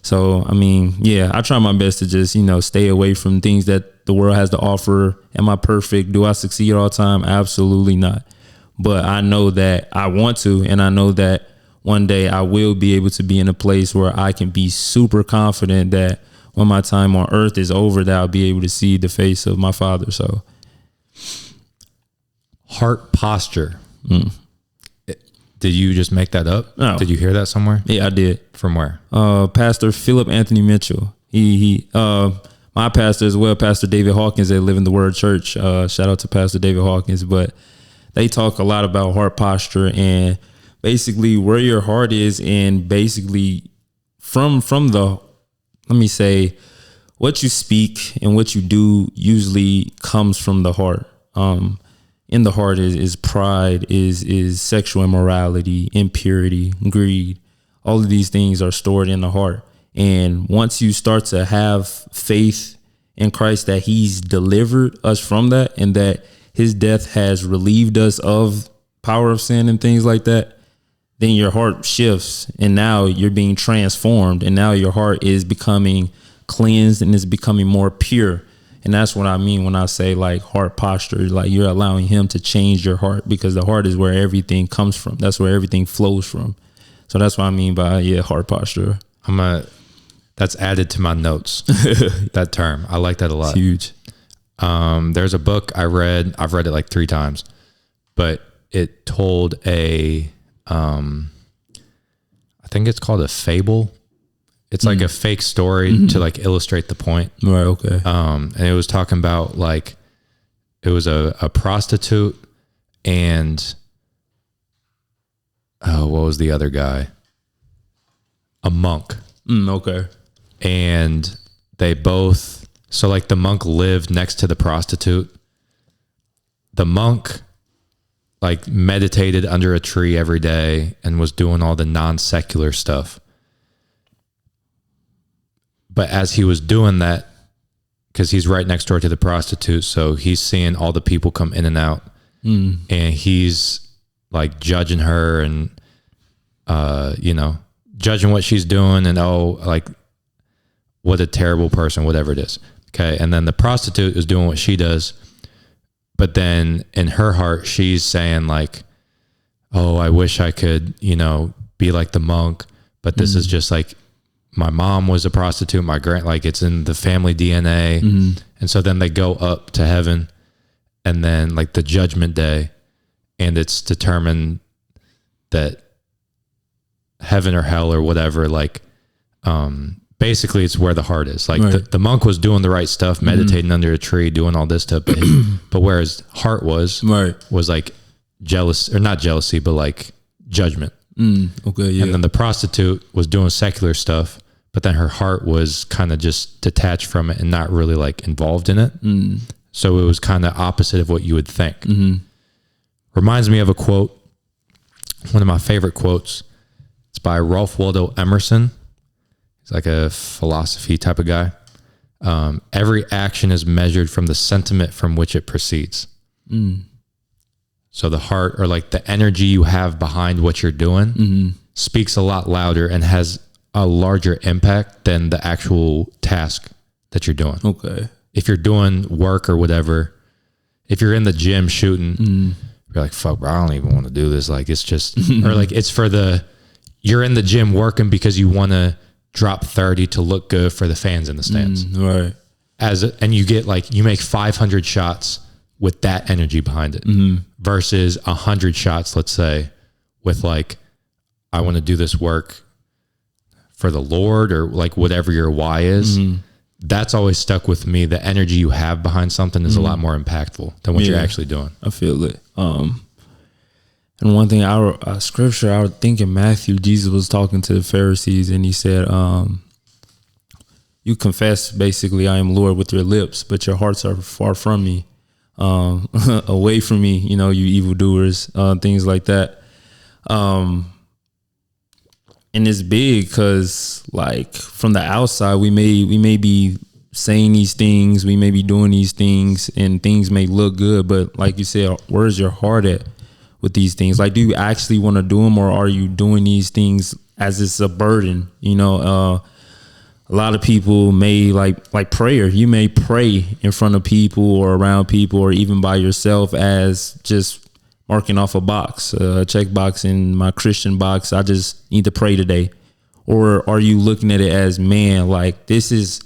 So, I mean, yeah, I try my best to just, you know, stay away from things that the world has to offer. Am I perfect? Do I succeed all the time? Absolutely not. But I know that I want to, and I know that one day I will be able to be in a place where I can be super confident that when my time on earth is over, that I'll be able to see the face of my Father. So, heart posture. Did you just make that up? No. Did you hear that somewhere? Yeah, I did. From where? Pastor Philip Anthony Mitchell. He my pastor as well, Pastor David Hawkins at Live in the Word Church. Shout out to Pastor David Hawkins. But they talk a lot about heart posture and basically where your heart is, and basically from the, let me say, what you speak and what you do usually comes from the heart. In the heart is pride, is sexual immorality, impurity, greed. All of these things are stored in the heart. And once you start to have faith in Christ that he's delivered us from that, and that his death has relieved us of power of sin and things like that, then your heart shifts, and now you're being transformed, and now your heart is becoming cleansed and it's becoming more pure. And that's what I mean when I say like heart posture. Like you're allowing him to change your heart, because the heart is where everything comes from. That's where everything flows from. So that's what I mean by heart posture. That's added to my notes. That term, I like that a lot. It's huge. There's a book I read. I've read it like 3 times, but it told I think it's called a fable. It's like a fake story to like illustrate the point. Right. Okay. And it was talking about like, it was a prostitute and, what was the other guy? A monk. Okay. And they both, so like the monk lived next to the prostitute. The monk like meditated under a tree every day and was doing all the non-secular stuff. But as he was doing that, because he's right next door to the prostitute, so he's seeing all the people come in and out, and he's like judging her and, judging what she's doing and, like, what a terrible person, whatever it is. Okay. And then the prostitute is doing what she does. But then in her heart, she's saying like, oh, I wish I could, be like the monk, but this is just like, my mom was a prostitute, like it's in the family DNA. And so then they go up to heaven and then like the judgment day, and it's determined that heaven or hell or whatever, like, basically it's where the heart is. Like the monk was doing the right stuff, meditating under a tree, doing all this stuff. But whereas heart was like jealous, or not jealousy, but like judgment. Okay. Yeah. And then the prostitute was doing secular stuff, but then her heart was kind of just detached from it and not really like involved in it. So it was kind of opposite of what you would think. Reminds me of a quote, one of my favorite quotes. It's by Ralph Waldo Emerson. He's like a philosophy type of guy. Every action is measured from the sentiment from which it proceeds. So the heart, or like the energy you have behind what you're doing, speaks a lot louder and has a larger impact than the actual task that you're doing. Okay. If you're doing work or whatever, if you're in the gym shooting, you're like, fuck, bro, I don't even want to do this. Like, it's just, or like it's you're in the gym working because you want to drop 30 to look good for the fans in the stands. Right. And you get like, you make 500 shots with that energy behind it versus 100 shots, let's say, with like, I want to do this work for the Lord, or like whatever your why is. That's always stuck with me. The energy you have behind something is a lot more impactful than what you're actually doing. I feel it. And one thing, our scripture, I would think in Matthew, Jesus was talking to the Pharisees and he said, you confess basically, I am Lord with your lips, but your hearts are far from me, away from me, you evildoers, things like that. And it's big because like from the outside, we may be saying these things, we may be doing these things, and things may look good, but like you said, where's your heart at with these things? Like, do you actually want to do them, or are you doing these things as it's a burden? A lot of people may like prayer. You may pray in front of people or around people or even by yourself as just marking off a box, a check box in my Christian box. I just need to pray today. Or are you looking at it as, man, like this is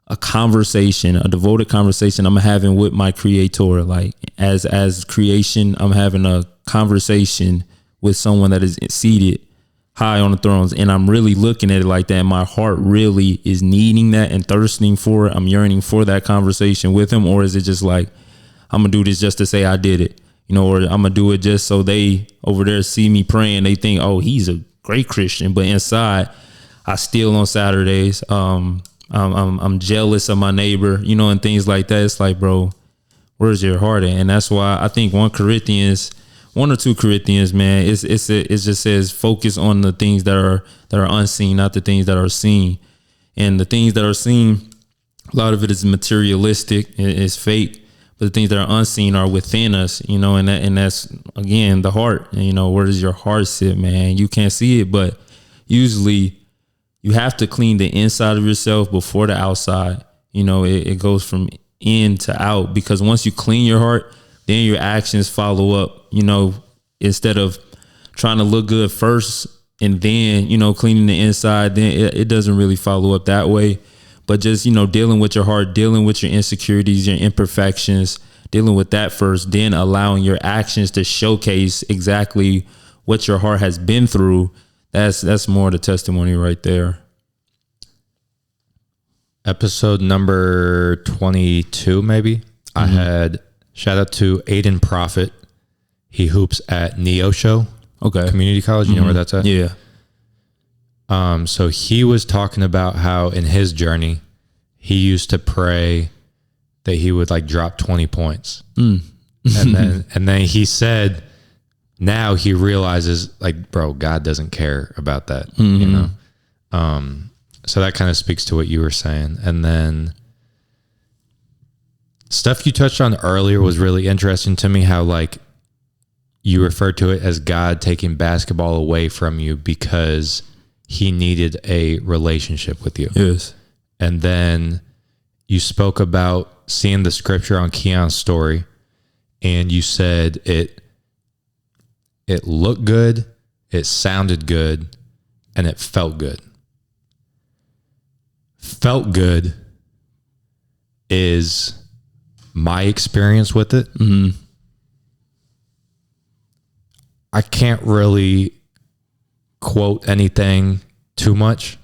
a conversation, a devoted conversation I'm having with my creator. Like as creation, I'm having a conversation with someone that is seated high on the thrones. And I'm really looking at it like that. My heart really is needing that and thirsting for it. I'm yearning for that conversation with him. Or is it just like, I'm going to do this just to say I did it, or I'm going to do it just so they over there see me praying. They think, oh, he's a great Christian. But inside, I steal on Saturdays. I'm jealous of my neighbor, and things like that. It's like, bro, where's your heart at? And that's why I think 1 or 2 Corinthians, man, it just says focus on the things that are unseen, not the things that are seen. And the things that are seen, a lot of it is materialistic, it's fake, but the things that are unseen are within us, and that's again the heart. Where does your heart sit, man? You can't see it, but usually you have to clean the inside of yourself before the outside. You know, it goes from in to out, because once you clean your heart, then your actions follow up. You know, instead of trying to look good first and then, you know, cleaning the inside, then it doesn't really follow up that way. But just, you know, dealing with your heart, dealing with your insecurities, your imperfections, dealing with that first, then allowing your actions to showcase exactly what your heart has been through. That's more the testimony right there. Episode number 22, maybe. I had shout out to Aiden Prophet. He hoops at Neosho Community College. You know where that's at? Yeah. So he was talking about how in his journey, he used to pray that he would like drop 20 points. And then he said, now he realizes like, bro, God doesn't care about that, you know? So that kind of speaks to what you were saying. And then stuff you touched on earlier was really interesting to me, how like you referred to it as God taking basketball away from you because he needed a relationship with you. Yes. And then you spoke about seeing the scripture on Keon's story, and you said it looked good, it sounded good, and it felt good. Felt good is my experience with it. I can't really quote anything too much.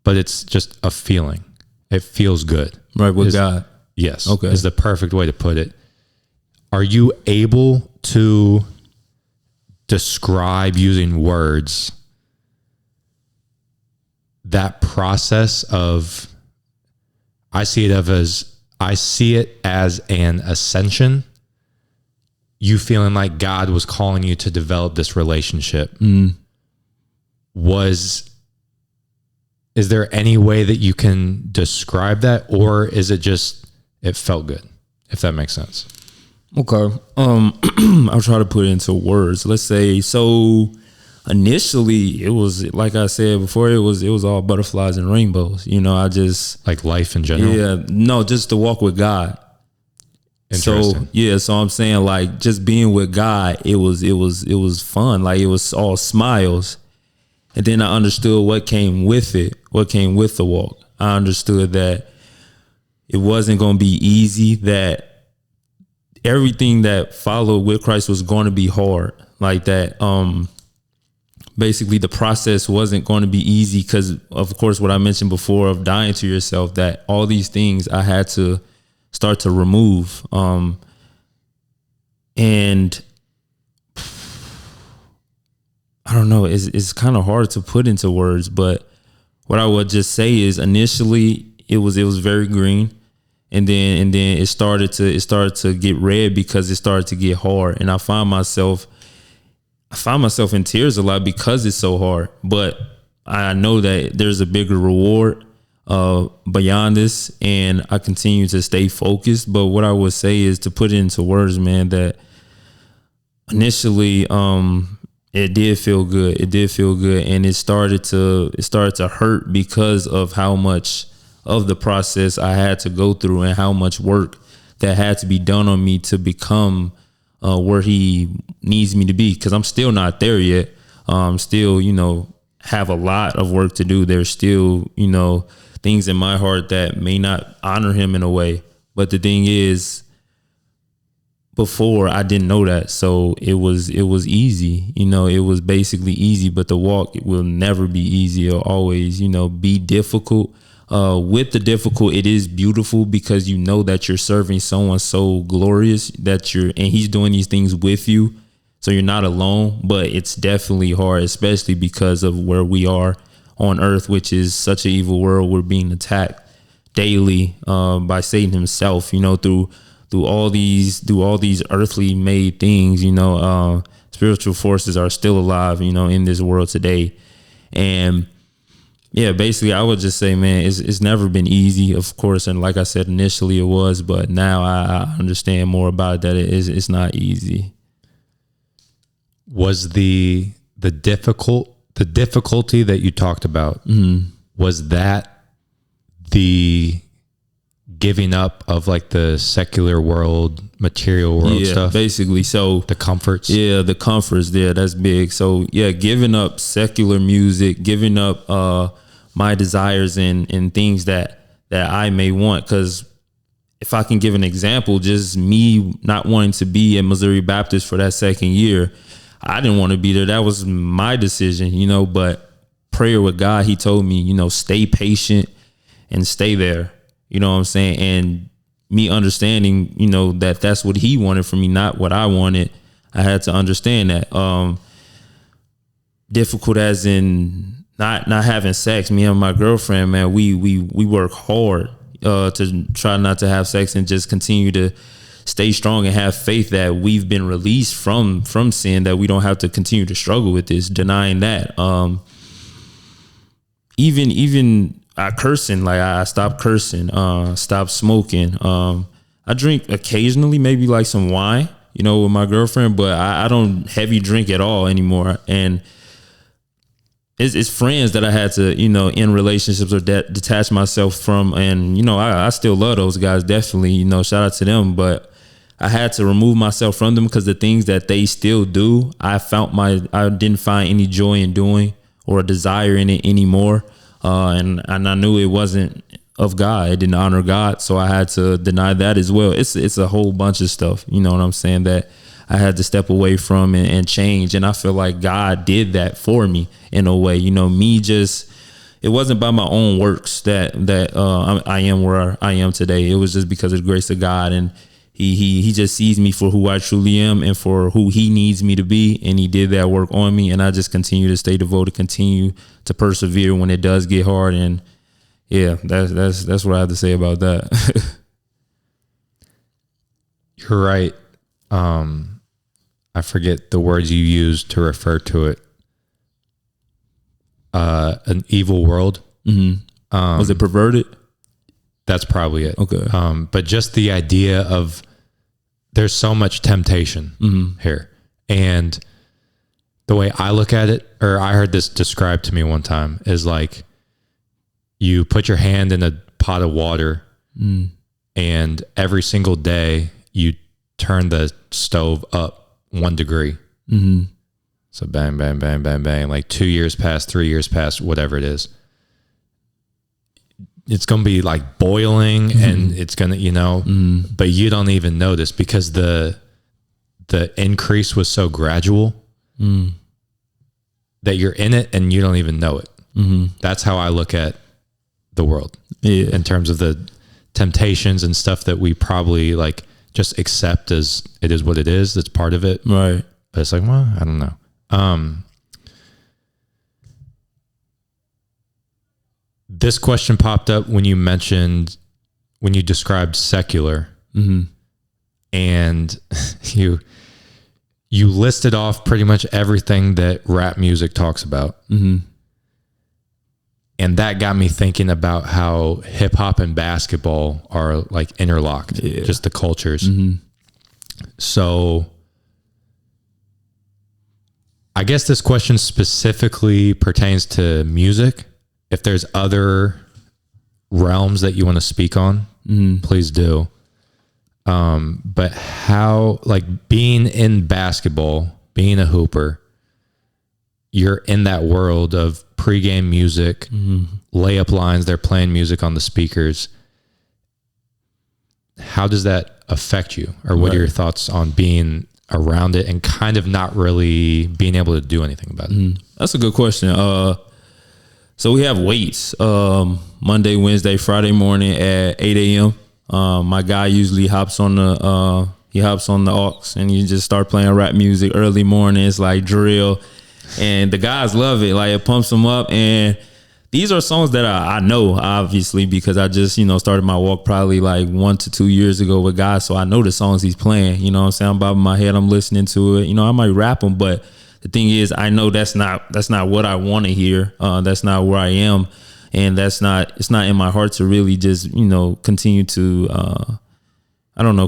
But it's just a feeling. It feels good. Right, with God. Yes. Okay. Is the perfect way to put it. Are you able to describe using words that process of, I see it as an ascension, you feeling like God was calling you to develop this relationship? Is there any way that you can describe that, or is it just, it felt good, if that makes sense? Okay. I'll try to put it into words. Let's say, so initially it was, like I said before, it was all butterflies and rainbows. You know, I just, like life in general. Yeah, no, just to walk with God. Interesting. So yeah, so I'm saying like just being with God, it was fun. Like it was all smiles. And then I understood what came with it, what came with the walk. I understood that it wasn't going to be easy, that everything that followed with Christ was going to be hard. Like that, basically the process wasn't going to be easy because, of course, what I mentioned before of dying to yourself, that all these things I had to start to remove. And I don't know, it's kind of hard to put into words, but what I would just say is initially it was very green, and then it started to get red because it started to get hard, and I find myself in tears a lot because it's so hard. But I know that there's a bigger reward beyond this, and I continue to stay focused. But what I would say is to put it into words, man, that initially it did feel good. It did feel good, and it started to hurt because of how much of the process I had to go through and how much work that had to be done on me to become where he needs me to be. Because I'm still not there yet. Still, have a lot of work to do. There's still, things in my heart that may not honor him in a way. But the thing is, before I didn't know that, so it was easy. It was basically easy. But the walk, it will never be easy. It'll always, be difficult. With the difficult, it is beautiful because you know that you're serving someone so glorious and he's doing these things with you. So you're not alone, but it's definitely hard, especially because of where we are on earth, which is such an evil world. We're being attacked daily by Satan himself, through all these earthly made things. Spiritual forces are still alive, in this world today. And yeah, basically I would just say, man, it's never been easy, of course. And like I said, initially it was, but now I understand more about it, that it's not easy. Was the difficult the difficulty that you talked about, was that the giving up of like the secular world, material world stuff? Basically. So the comforts. Yeah, the comforts there, that's big. So yeah, giving up secular music, giving up my desires and things that I may want. Because if I can give an example, just me not wanting to be at Missouri Baptist for that second year, I didn't want to be there. That was my decision, but prayer with God, he told me, stay patient and stay there. You know what I'm saying? And me understanding, that that's what he wanted from me, not what I wanted. I had to understand that. Difficult as in not having sex. Me and my girlfriend, man, we work hard to try not to have sex and just continue to stay strong and have faith that we've been released from sin, that we don't have to continue to struggle with this, denying that. Even cursing, like I stopped cursing, stopped smoking. I drink occasionally, maybe like some wine, with my girlfriend, but I don't heavy drink at all anymore. And it's friends that I had to, in relationships or detach myself from. And, I still love those guys, definitely, shout out to them. But I had to remove myself from them because the things that they still do, I didn't find any joy in doing or a desire in it anymore. And I knew it wasn't of God. It didn't honor God. So I had to deny that as well. It's a whole bunch of stuff, you know what I'm saying, that I had to step away from and change. And I feel like God did that for me in a way, it wasn't by my own works that I am where I am today. It was just because of the grace of God. And he just sees me for who I truly am and for who he needs me to be. And he did that work on me. And I just continue to stay devoted, continue to persevere when it does get hard. And yeah, that's what I have to say about that. You're right. I forget the words you used to refer to it. An evil world. Mm-hmm. Was it perverted? That's probably it. Okay. But just the idea of there's so much temptation here. And the way I look at it, or I heard this described to me one time, is like you put your hand in a pot of water and every single day you turn the stove up 1 degree. Mm-hmm. So bang, bang, bang, bang, bang. Like 2 years pass, 3 years pass, whatever it is. It's going to be like boiling and it's going to, but you don't even notice because the increase was so gradual that you're in it and you don't even know it. That's how I look at the world in terms of the temptations and stuff that we probably like just accept as it is what it is. That's part of it. Right. But it's like, well, I don't know. This question popped up when you described secular, and you listed off pretty much everything that rap music talks about. And that got me thinking about how hip hop and basketball are like interlocked, just the cultures. So I guess this question specifically pertains to music. If there's other realms that you want to speak on, please do. But how, like being in basketball, being a hooper, you're in that world of pregame music, layup lines, they're playing music on the speakers. How does that affect you? Or what are your thoughts on being around it and kind of not really being able to do anything about it? That's a good question. So we have weights Monday, Wednesday, Friday morning at 8 a.m. My guy usually hops on the aux and you just start playing rap music early morning. It's like drill, and the guys love it. Like it pumps them up. And these are songs that I know, obviously, because I just started my walk probably like 1 to 2 years ago with guys, so I know the songs he's playing. You know what I'm saying? I'm bobbing my head, I'm listening to it. I might rap them, but the thing is, I know that's not what I want to hear. That's not where I am, and it's not in my heart to really just continue to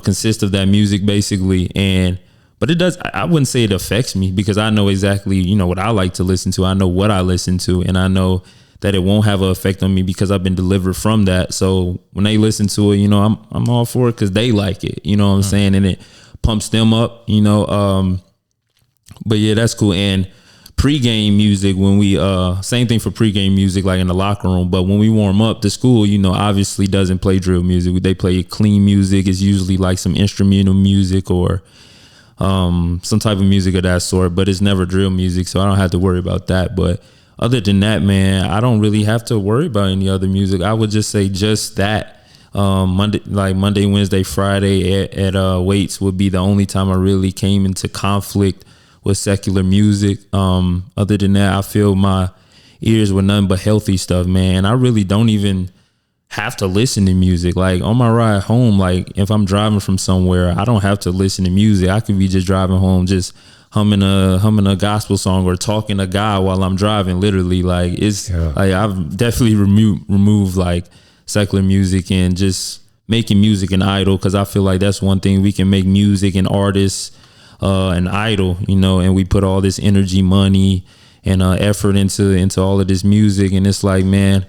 consist of that music basically. And But it does, I wouldn't say it affects me because I know exactly, you know, what I like to listen to. I know what I listen to, and I know that it won't have an effect on me because I've been delivered from that. So when they listen to it, you know, I'm all for it because they like it, you know what I'm saying? And it pumps them up, you know. But yeah, that's cool. And pregame music, when we same thing for pregame music, like in the locker room. But when we warm up, the school, you know, obviously doesn't play drill music. They play clean music. It's usually like some instrumental music or some type of music of that sort, but it's never drill music, so I don't have to worry about that. But other than that, man, I don't really have to worry about any other music. I would just say just that Monday, Wednesday, Friday at Waits would be the only time I really came into conflict with secular music. Other than that, I feel my ears were nothing but healthy stuff, man. I really don't even have to listen to music. Like on my ride home, like if I'm driving from somewhere, I don't have to listen to music. I could be just driving home, just humming a gospel song or talking to God while I'm driving. Literally, like it's like I've definitely removed like secular music and just making music an idol, because I feel like that's one thing we can make music and artists an idol, you know, and we put all this energy, money, and effort into all of this music, and it's like, man,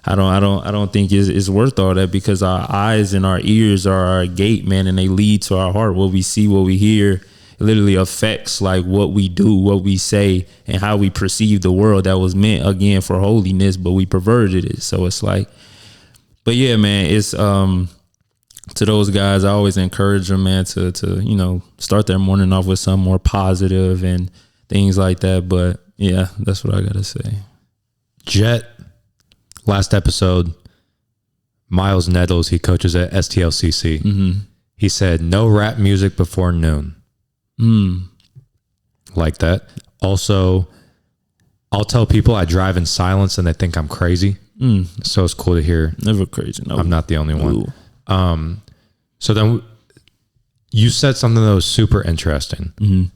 I don't think it's worth all that, because our eyes and our ears are our gate, man, and they lead to our heart. What we see, what we hear, it literally affects like what we do, what we say, and how we perceive the world that was meant again for holiness, but we perverted it. So it's like, but yeah, man, it's to those guys, I always encourage them, man, to you know, start their morning off with something more positive and things like that. But yeah, that's what I gotta say. Jet. Last episode, Miles Nettles, he coaches at STLCC. Mm-hmm. He said, no rap music before noon. Like that. Also, I'll tell people I drive in silence and they think I'm crazy. So it's cool to hear. Never crazy. No. I'm not the only one. So then you said something that was super interesting.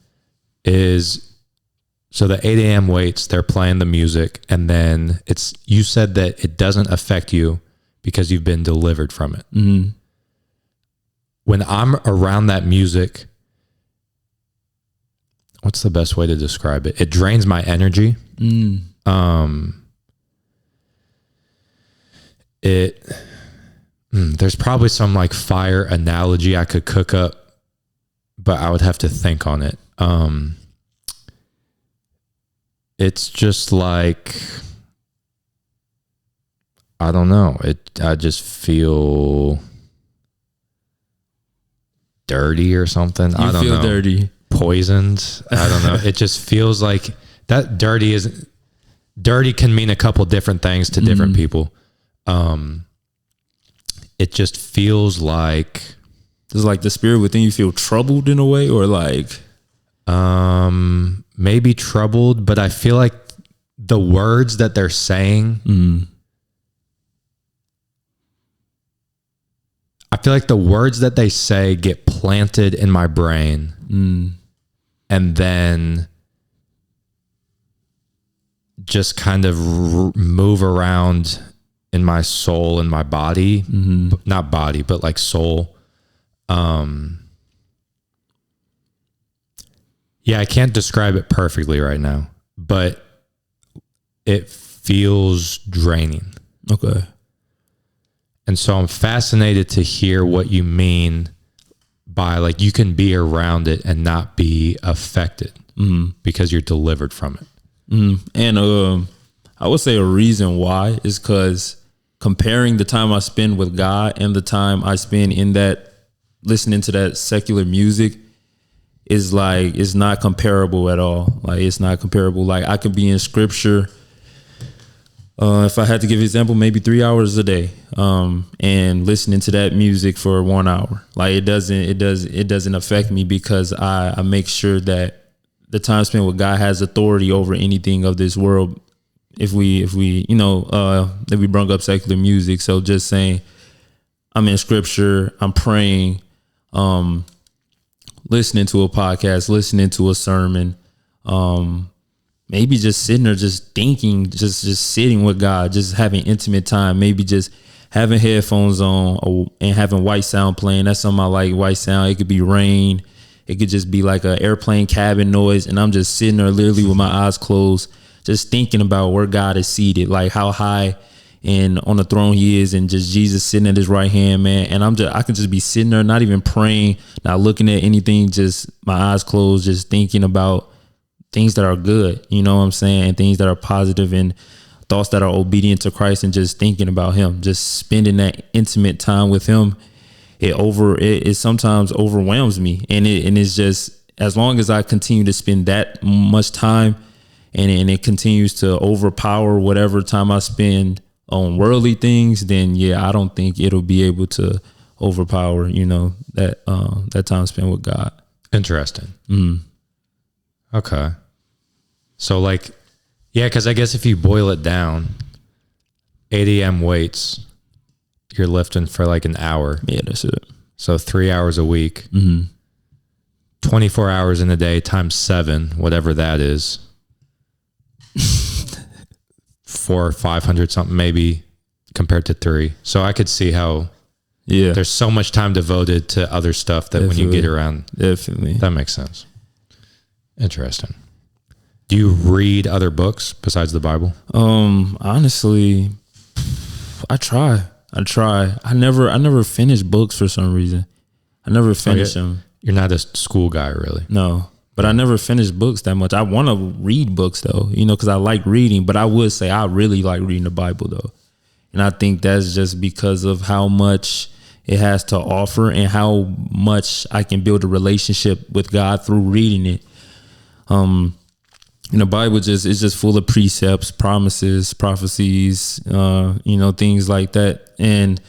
So the 8 a.m. Waits, they're playing the music, and then you said that it doesn't affect you because you've been delivered from it. When I'm around that music, what's the best way to describe it? It drains my energy. There's probably some like fire analogy I could cook up, but I would have to think on it. It's just like, I don't know. I just feel dirty or something. I don't know. Dirty. Poisoned. I don't know. It just feels like that dirty can mean a couple different things to different people. It just feels like, does like the spirit within you feel troubled in a way, or like maybe troubled, but I feel like the words that they're saying, I feel like the words that they say get planted in my brain and then just kind of move around in my soul and my body, not body, but like soul. Yeah, I can't describe it perfectly right now, but it feels draining. Okay. And so I'm fascinated to hear what you mean by like you can be around it and not be affected because you're delivered from it. And I would say a reason why is because comparing the time I spend with God and the time I spend in that listening to that secular music is like, it's not comparable at all. Like, it's not comparable. Like, I could be in scripture, if I had to give an example, maybe 3 hours a day, and listening to that music for 1 hour. Like, it doesn't affect me because I make sure that the time spent with God has authority over anything of this world. If we you know, that we brought up secular music. So just saying, I'm in scripture, I'm praying, listening to a podcast, listening to a sermon, maybe just sitting there, just thinking, just sitting with God, just having intimate time, maybe just having headphones on and having white sound playing. That's something I like, white sound. It could be rain. It could just be like an airplane cabin noise, and I'm just sitting there literally with my eyes closed, just thinking about where God is seated, like how high and on the throne he is, and just Jesus sitting at his right hand, man. And I could just be sitting there, not even praying, not looking at anything, just my eyes closed, just thinking about things that are good, you know what I'm saying? And things that are positive and thoughts that are obedient to Christ, and just thinking about him, just spending that intimate time with him. It sometimes overwhelms me. And it's just, as long as I continue to spend that much time and it continues to overpower whatever time I spend on worldly things, then yeah, I don't think it'll be able to overpower, you know, that time spent with God. Interesting. Okay. So like, yeah, because I guess if you boil it down, 8 a.m. weights, you're lifting for like an hour. Yeah, that's it. So 3 hours a week, 24 hours in a day times 7, whatever that is. 400 or 500 something maybe compared to 3. So I could see how there's so much time devoted to other stuff that when you get around, that makes sense. Interesting. Do you read other books besides the Bible? Honestly, I try. I never finish books for some reason. I never finish them. You're not a school guy, really. No. But I never finished books that much. I want to read books though, you know, because I like reading. But I would say I really like reading the Bible though, and I think that's just because of how much it has to offer and how much I can build a relationship with God through reading it. And the Bible is just full of precepts, promises, prophecies, you know, things like that, and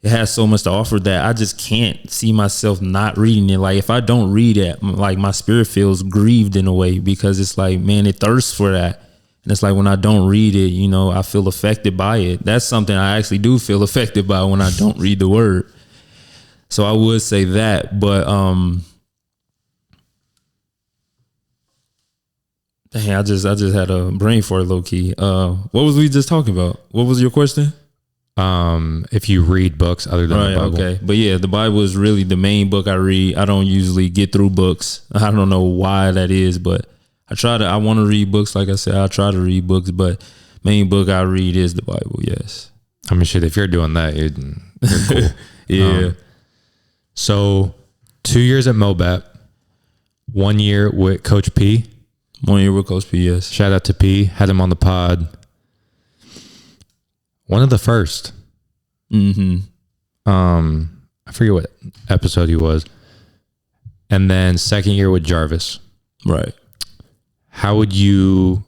it has so much to offer that I just can't see myself not reading it. Like if I don't read it, like my spirit feels grieved in a way, because it's like, man, it thirsts for that. And it's like when I don't read it, you know, I feel affected by it. That's something I actually do feel affected by when I don't read the word. So I would say that, but dang, I just had a brain fart low key. What was we just talking about? What was your question? If you read books other than the Bible. Okay. But yeah, the Bible is really the main book I read. I don't usually get through books. I don't know why that is, but I want to read books. Like I said, I try to read books, but main book I read is the Bible. Yes. I mean, shit, if you're doing that, you're cool. Yeah. So 2 years at MoBap, 1 year with Coach P. 1 year with Coach P, yes. Shout out to P. Had him on the pod. One of the first. I forget what episode he was. And then second year with Jarvis. Right. How would you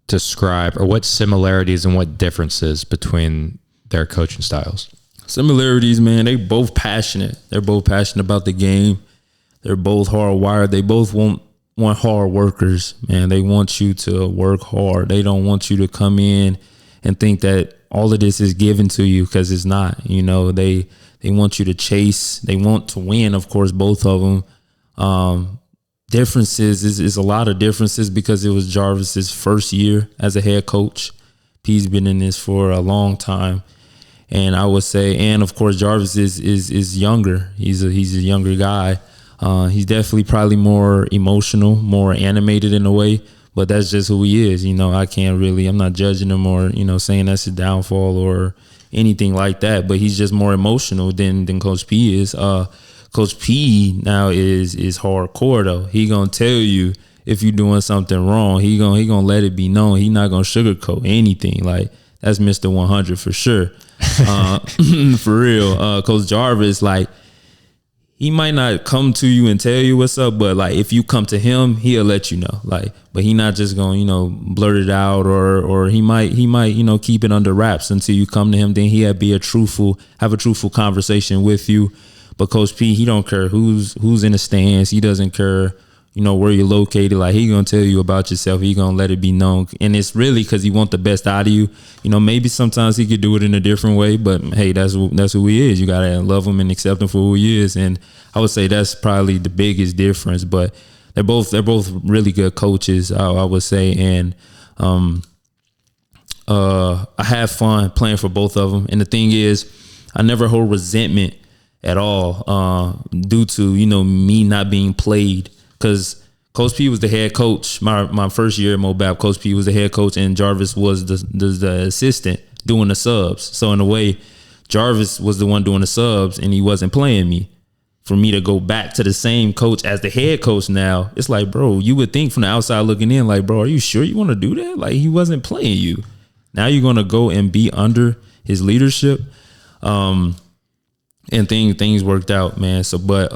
describe, or what similarities and what differences between their coaching styles? Similarities, man, they both passionate. They're both passionate about the game. They're both hardwired. They both want hard workers, man. They want you to work hard. They don't want you to come in and think that all of this is given to you, because it's not. You know, they want you to chase. They want to win, of course, both of them. Differences is a lot of differences, because it was Jarvis's first year as a head coach. P's been in this for a long time, and I would say, and of course, Jarvis is younger. He's a younger guy. He's definitely probably more emotional, more animated in a way. But that's just who he is. You know, I'm not judging him or, you know, saying that's his downfall or anything like that. But he's just more emotional than Coach P is. Coach P now is hardcore though. He gonna tell you if you're doing something wrong. He gonna let it be known. He not gonna sugarcoat anything. Like, that's Mr. 100 for sure. For real. Coach Jarvis, like, he might not come to you and tell you what's up, but like if you come to him, he'll let you know. Like, but he not just gonna, you know, blurt it out, or he might, you know, keep it under wraps until you come to him. Then he'll have a truthful conversation with you. But Coach P, he don't care who's in the stands. He doesn't care, you know, where you're located. Like, he gonna tell you about yourself. He gonna let it be known, and it's really because he want the best out of you. You know, maybe sometimes he could do it in a different way, but hey, that's who he is. You gotta love him and accept him for who he is, and I would say that's probably the biggest difference. But they're both really good coaches, I would say, and I have fun playing for both of them. And the thing is, I never hold resentment at all, due to, me not being played, because Coach P was the head coach. My first year at Mobab, Coach P was the head coach, and Jarvis was the assistant doing the subs. So in a way, Jarvis was the one doing the subs, and he wasn't playing me. For me to go back to the same coach as the head coach now, it's like, bro, you would think from the outside looking in, like, bro, are you sure you want to do that? Like, he wasn't playing you. Now you're going to go and be under his leadership. And things worked out, man. So, but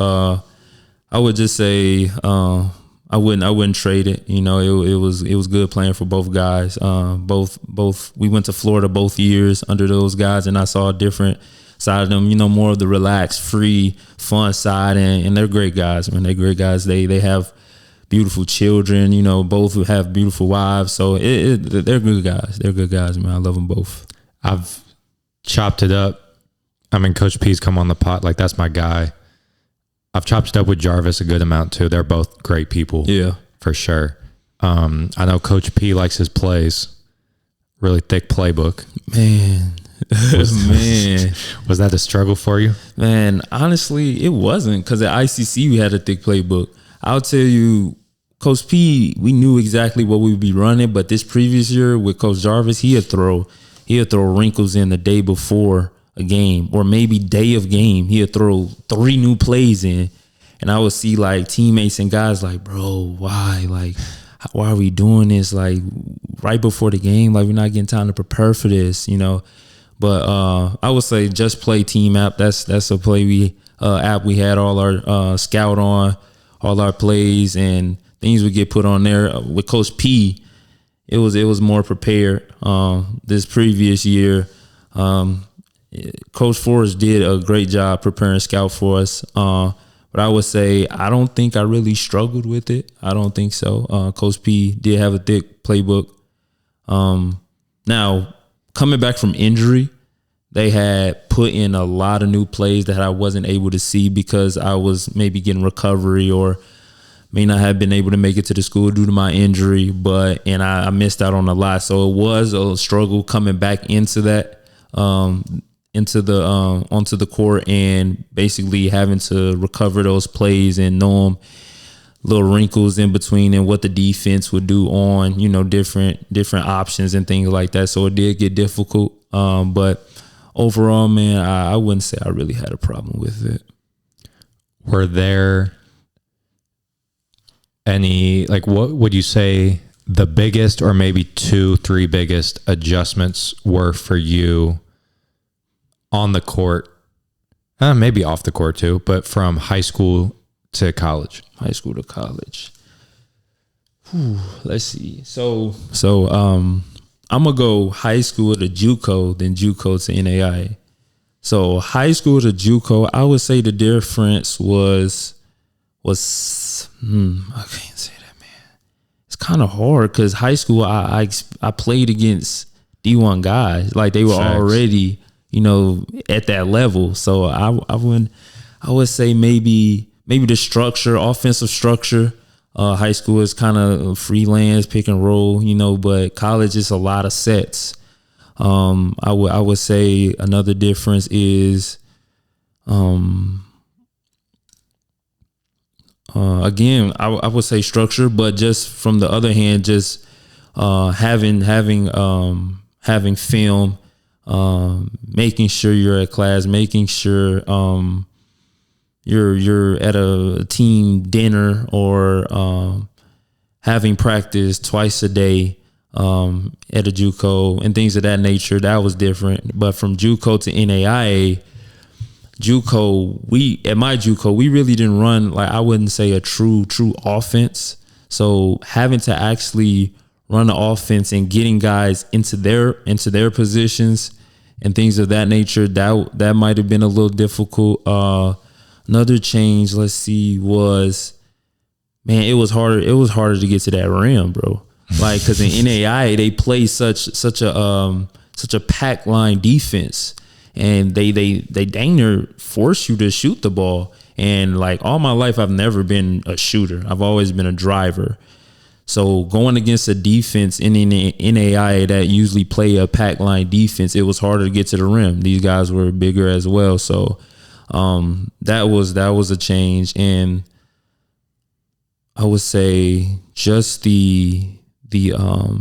I would just say I wouldn't trade it. It was good playing for both guys. Both we went to Florida both years under those guys, and I saw a different side of them, more of the relaxed, free, fun side, and they're great guys, man. They're great guys. They have beautiful children, both have beautiful wives. So they're good guys. They're good guys, man. I love them both. I've chopped it up. I mean, Coach P's come on the pot. Like, that's my guy. I've chopped it up with Jarvis a good amount too. They're both great people. Yeah, for sure. I know Coach P likes his plays. Really thick playbook. Man. Was that a struggle for you? Man, honestly, it wasn't, because at ICC we had a thick playbook. I'll tell you, Coach P, we knew exactly what we would be running, but this previous year with Coach Jarvis, he'd throw wrinkles in the day before a game, or maybe day of game. He'd throw 3 new plays in, and I would see like teammates and guys like, bro, why? Like, why are we doing this? Like, right before the game, like, we're not getting time to prepare for this, But I would say Just Play Team app. That's a play app we had all our scout on, all our plays and things would get put on there. With Coach P, it was more prepared. This previous year, Coach Forrest did a great job preparing scout for us. But I would say I don't think I really struggled with it. I don't think so. Coach P did have a thick playbook. Now, coming back from injury, they had put in a lot of new plays that I wasn't able to see because I was maybe getting recovery or may not have been able to make it to the school due to my injury, and I missed out on a lot. So it was a struggle coming back into that, onto the court, and basically having to recover those plays and know them, little wrinkles in between and what the defense would do on, different options and things like that. So it did get difficult. But overall, man, I wouldn't say I really had a problem with it. Were there any, like, what would you say the biggest or maybe 2-3 biggest adjustments were for you on the court, maybe off the court too, but from high school to college? High school to college. Let's see. So I'm gonna go high school to JUCO, then JUCO to NAIA. So high school to JUCO, I would say the difference was I can't say that, man. It's kind of hard because high school I played against D1 guys, like they were already at that level. So I would say maybe the structure, offensive structure. High school is kind of freelance, pick and roll, but college is a lot of sets. I would say another difference is, again, I would say structure, but just from the other hand, just having film, making sure you're at class, making sure you're at a team dinner or having practice twice a day at a JUCO and things of that nature. That was different. But from JUCO to NAIA, at my JUCO, we really didn't run, like, I wouldn't say a true offense. So having to actually run the offense and getting guys into their positions and things of that nature, that might have been a little difficult. Another change, let's see, was, man, it was harder to get to that rim, bro. Like, because in NAIA they play such a pack line defense, and they dang near force you to shoot the ball. And like all my life, I've never been a shooter. I've always been a driver. So going against a defense in NAIA that usually play a pack line defense, it was harder to get to the rim. These guys were bigger as well. So That was a change. And I would say just the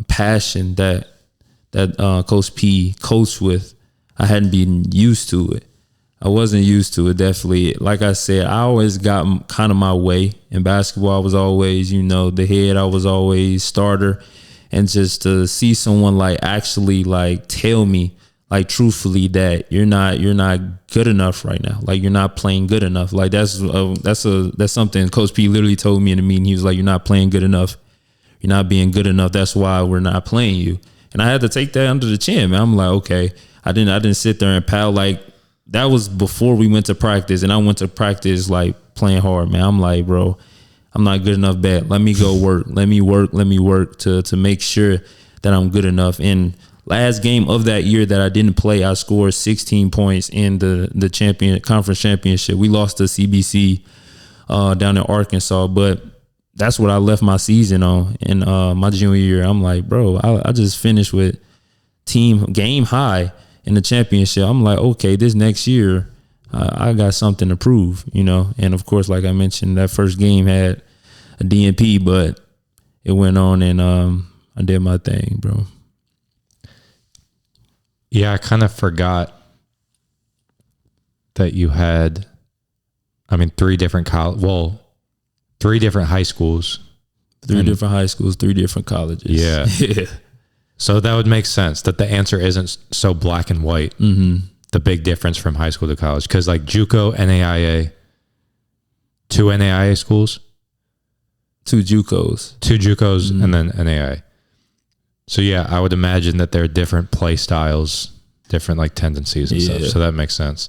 passion that Coach P coached with, I hadn't been used to it. I wasn't used to it, definitely. Like I said, I always got kind of my way. In basketball, I was always, the head. I was always starter. And just to see someone like actually like tell me like truthfully that you're not good enough right now. Like you're not playing good enough. Like that's something Coach P literally told me in the meeting. He was like, "You're not playing good enough. You're not being good enough. That's why we're not playing you." And I had to take that under the chin, man. I'm like, okay. I didn't sit there and pout. Like that was before we went to practice, and I went to practice like playing hard, man. I'm like, bro, I'm not good enough bet. Let me go work. Let me work to make sure that I'm good enough. And last game of that year that I didn't play, I scored 16 points in the conference championship. We lost to CBC down in Arkansas, but that's what I left my season on in my junior year. I'm like, bro, I just finished with game high in the championship. I'm like, okay, this next year I got something to prove, And of course, like I mentioned, that first game had a DNP, but it went on and I did my thing, bro. Yeah, I kind of forgot that you had, three different high schools. Three different high schools, 3 different colleges. Yeah. Yeah. So that would make sense that the answer isn't so black and white. Mm-hmm. The big difference from high school to college. Because like JUCO, NAIA, 2 NAIA schools? 2 JUCOs. 2 JUCOs and then NAIA. So yeah, I would imagine that there are different play styles, different like tendencies and stuff. So that makes sense.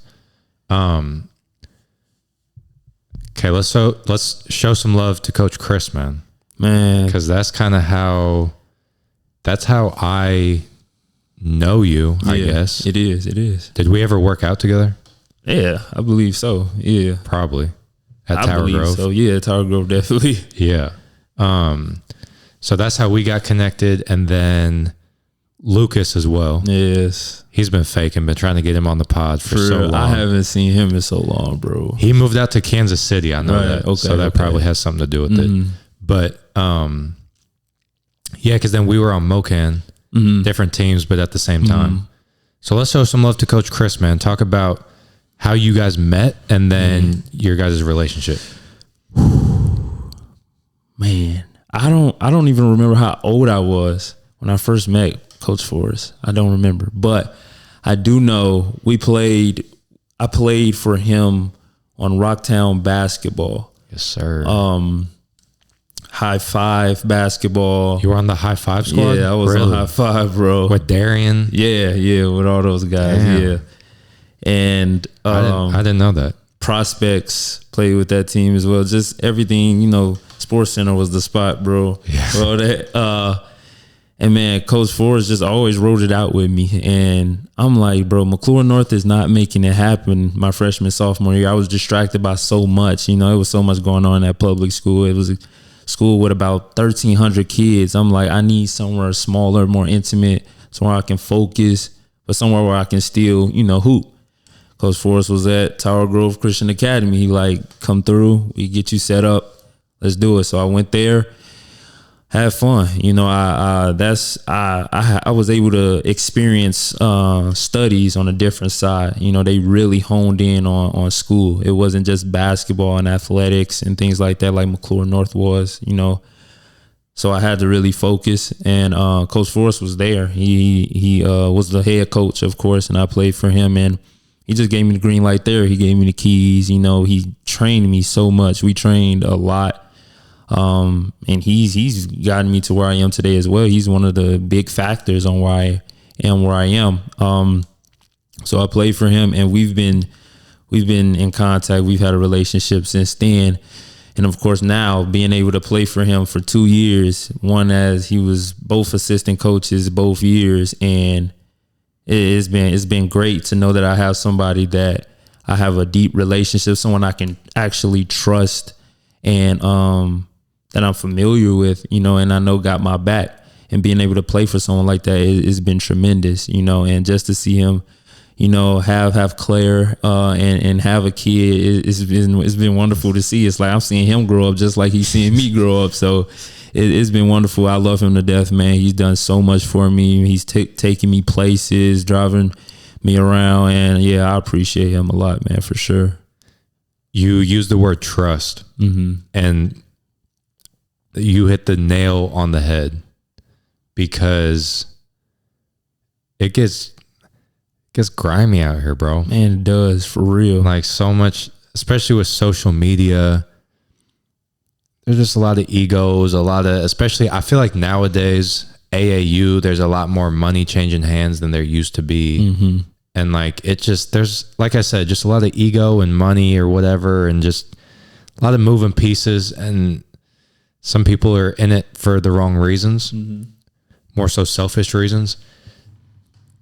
Okay, let's show some love to Coach Chris, man. Because that's kind of how I know you, I guess. It is. Did we ever work out together? Yeah, I believe so. Yeah. Probably. At Tower Grove. So yeah, Tower Grove, definitely. Yeah. So that's how we got connected. And then Lucas as well. Yes. He's been faking, been trying to get him on the pod for so long. I haven't seen him in so long, bro. He moved out to Kansas City. I know that. Okay, so that probably has something to do with it. But yeah, because then we were on MoCan, different teams, but at the same time. So let's show some love to Coach Chris, man. Talk about how you guys met and then your guys' relationship. Man, I don't even remember how old I was when I first met Coach Forrest. I don't remember, but I do know I played for him on Rocktown basketball. Yes, sir. High Five basketball. You were on the High Five squad? Yeah, I was on High Five, bro. With Darian? Yeah, with all those guys. Damn. Yeah. And I didn't know that. Prospects played with that team as well. Just everything, Sports Center was the spot, bro. Yeah. Bro, and man, Coach Forrest just always wrote it out with me. And I'm like, bro, McCluer North is not making it happen my freshman, sophomore year. I was distracted by so much. It was so much going on in that public school. It was a school with about 1,300 kids. I'm like, I need somewhere smaller, more intimate, somewhere I can focus, but somewhere where I can still, hoop. Coach Forrest was at Tower Grove Christian Academy. He like, come through, we get you set up, let's do it. So I went there, had fun. I was able to experience studies on a different side. They really honed in on school. It wasn't just basketball and athletics and things like that, like McCluer North was. So I had to really focus. And Coach Forrest was there. He was the head coach, of course, and I played for him. And he just gave me the green light there. He gave me the keys. He trained me so much. We trained a lot. And he's gotten me to where I am today as well. He's one of the big factors on why I am where I am. So I played for him, and we've been in contact. We've had a relationship since then. And of course now being able to play for him for 2 years, one as he was both assistant coaches both years, and it's been great to know that I have somebody that I have a deep relationship, someone I can actually trust, and that I'm familiar with, and I know got my back. And being able to play for someone like that, it's been tremendous, and just to see him, have Claire and have a kid. It's been wonderful to see. It's like I'm seeing him grow up just like he's seeing me grow up. So it's been wonderful. I love him to death, man. He's done so much for me. He's taking me places, driving me around, and I appreciate him a lot, man, for sure. You use the word trust, and you hit the nail on the head, because it gets grimy out here, bro. Man, it does, for real. Like, so much, especially with social media. There's just a lot of egos, especially I feel like nowadays, AAU, there's a lot more money changing hands than there used to be. And like, there's, like I said, just a lot of ego and money or whatever, and just a lot of moving pieces. And some people are in it for the wrong reasons, more so selfish reasons.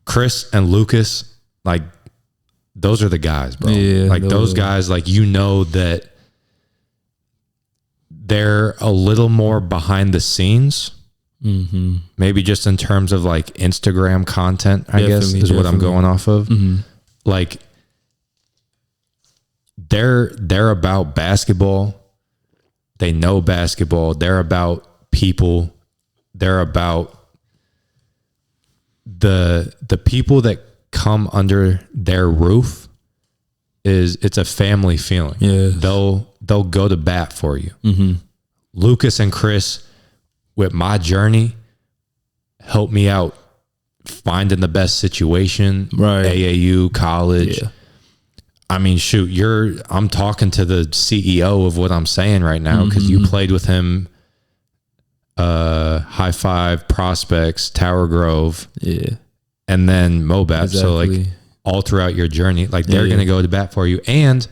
Chris and Lucas, like, those are the guys, bro. Yeah, like those guys, like, that they're a little more behind the scenes. Maybe just in terms of like Instagram content, I guess is what I'm going off of. Like, they're about basketball. They know basketball. They're about people. They're about the people that come under their roof. It's a family feeling. Yeah, they'll go to bat for you. Lucas and Chris, with my journey, helped me out finding the best situation. Right. AAU, college. Yeah. I mean, shoot, I'm talking to the CEO of what I'm saying right now, because you played with him. High Five, Prospects, Tower Grove. Yeah. And then Mobap. Exactly. So like, all throughout your journey, like, they're going to go to bat for you. And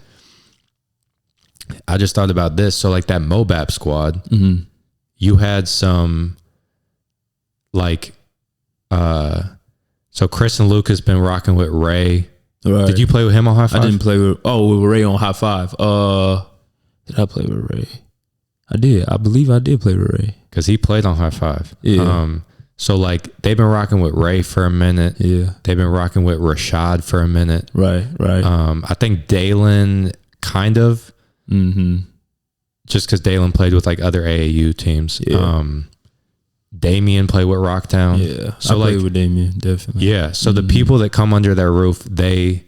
I just thought about this. So like, that Mobap squad, you had some like, so Chris and Lucas been rocking with Ray. Right. Did you play with him on High Five? I didn't play with Ray on High Five. Did I play with Ray? I did. I believe I did play with Ray, because he played on High Five. Yeah. So like, they've been rocking with Ray for a minute. Yeah. They've been rocking with Rashad for a minute. Right. I think Dalen kind of. Just because Dalen played with like other AAU teams. Yeah. Damien played with Rocktown. Yeah. So I played with Damien, definitely. Yeah. So the people that come under their roof, they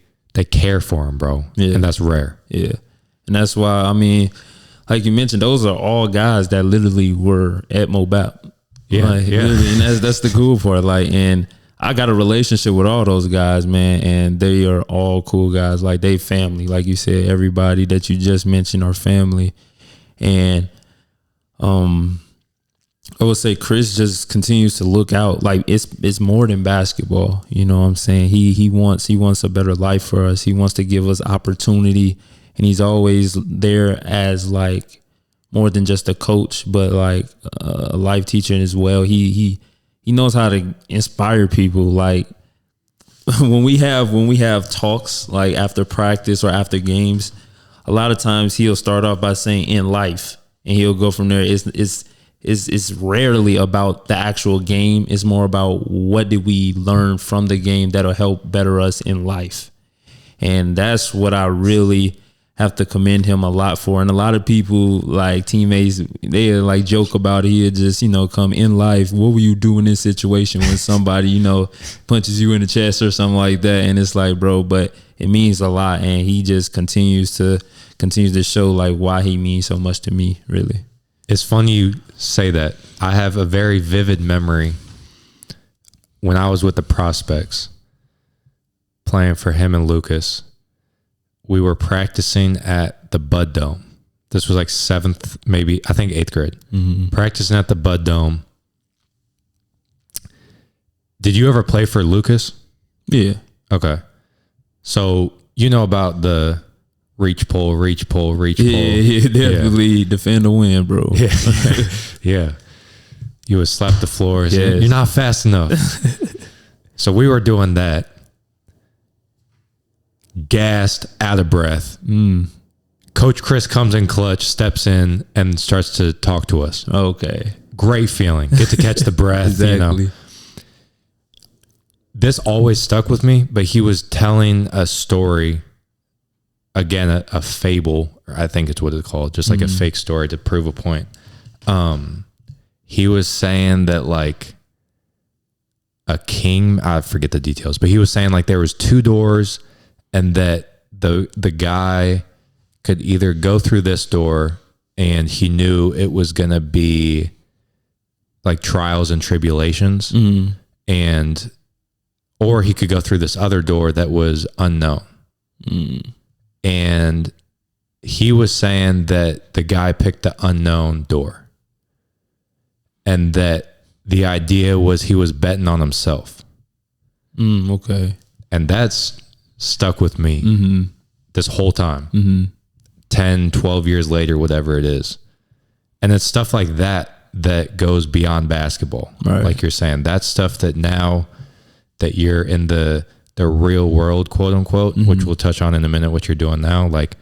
care for him, bro. Yeah. And that's rare. Yeah. And that's why, I mean, like you mentioned, those are all guys that literally were at Mobap. Yeah. Like, and that's the cool part. Like, and I got a relationship with all those guys, man, and they are all cool guys. Like, they family. Like you said, everybody that you just mentioned are family. And I would say Chris just continues to look out. Like, it's more than basketball. You know what I'm saying? He wants a better life for us. He wants to give us opportunity, and he's always there as like more than just a coach, but like a life teacher as well. He knows how to inspire people. Like, when we have talks, like after practice or after games, a lot of times he'll start off by saying "in life," and he'll go from there. It's rarely about the actual game. It's more about what did we learn from the game that'll help better us in life. And that's what I really have to commend him a lot for. And a lot of people, like teammates, they like joke about it. He'll just, come in life. What will you do in this situation when somebody, punches you in the chest or something like that? And it's like, bro, but it means a lot. And he just continues to show like why he means so much to me, really. It's funny you say that. I have a very vivid memory when I was with the Prospects playing for him and Lucas. We were practicing at the Bud Dome. This was like 7th, maybe, I think 8th grade. Practicing at the Bud Dome. Did you ever play for Lucas? Yeah. Okay. So you know about the reach, pull. Yeah, definitely defend the win, bro. Yeah. Yeah. You would slap the floor. Yes. You're not fast enough. So we were doing that. Gassed, out of breath. Coach Chris comes in clutch, steps in, and starts to talk to us. Okay. Great feeling. Get to catch the breath. Exactly. this always stuck with me, but he was telling a story, again, a fable, or I think it's what it's called, just like a fake story to prove a point. He was saying that like a king, I forget the details, but he was saying like there was 2 doors and that the guy could either go through this door and he knew it was going to be like trials and tribulations, and or he could go through this other door that was unknown. And he was saying that the guy picked the unknown door, and that the idea was he was betting on himself. Okay. And that's stuck with me this whole time. 10, 12 years later, whatever it is. And it's stuff like that goes beyond basketball. Right. Like you're saying, that's stuff that now that you're in the real world, quote unquote, which we'll touch on in a minute, what you're doing now, like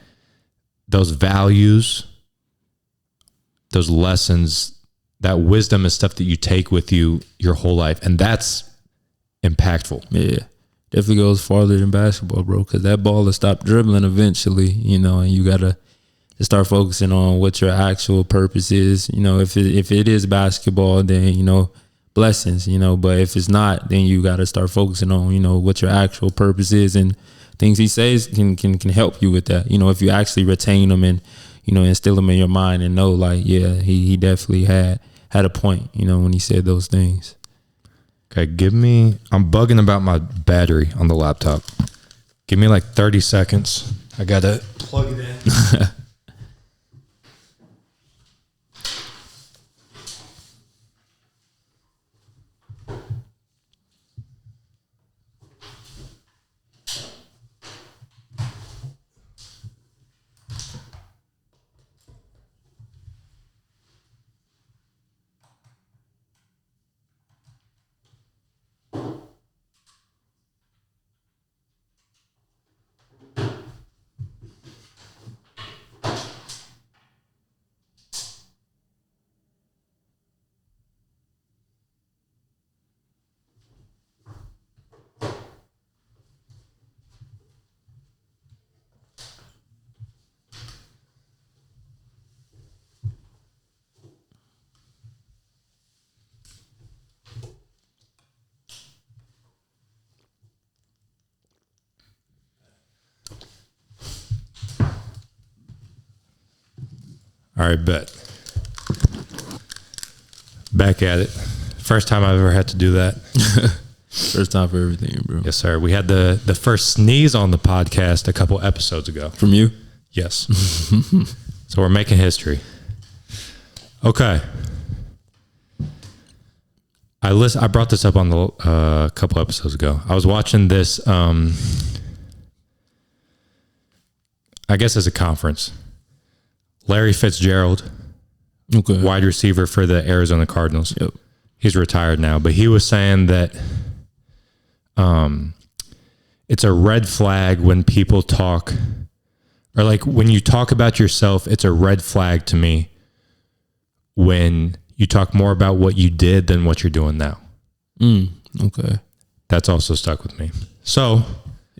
those values, those lessons, that wisdom is stuff that you take with you your whole life. And that's impactful. Yeah. Definitely goes farther than basketball, bro, because that ball will stop dribbling eventually, you know, and you got to start focusing on what your actual purpose is. You know, if it is basketball, then, you know, blessings, you know, but if it's not, then you got to start focusing on, you know, what your actual purpose is, and things he says can help you with that. You know, if you actually retain them and, you know, instill them in your mind and know like, yeah, he definitely had a point, you know, when he said those things. Okay, I'm bugging about my battery on the laptop. Give me like 30 seconds. I got to plug it in. All right, bet. Back at it. First time I've ever had to do that. First time for everything, bro. Yes, sir. We had the first sneeze on the podcast a couple episodes ago. From you? Yes. So we're making history. Okay. I brought this up on the couple episodes ago. I was watching this, I guess as a conference. Larry Fitzgerald, okay, wide receiver for the Arizona Cardinals. Yep. He's retired now, but he was saying that it's a red flag when people talk, or like when you talk about yourself, it's a red flag to me when you talk more about what you did than what you're doing now. Okay. That's also stuck with me. So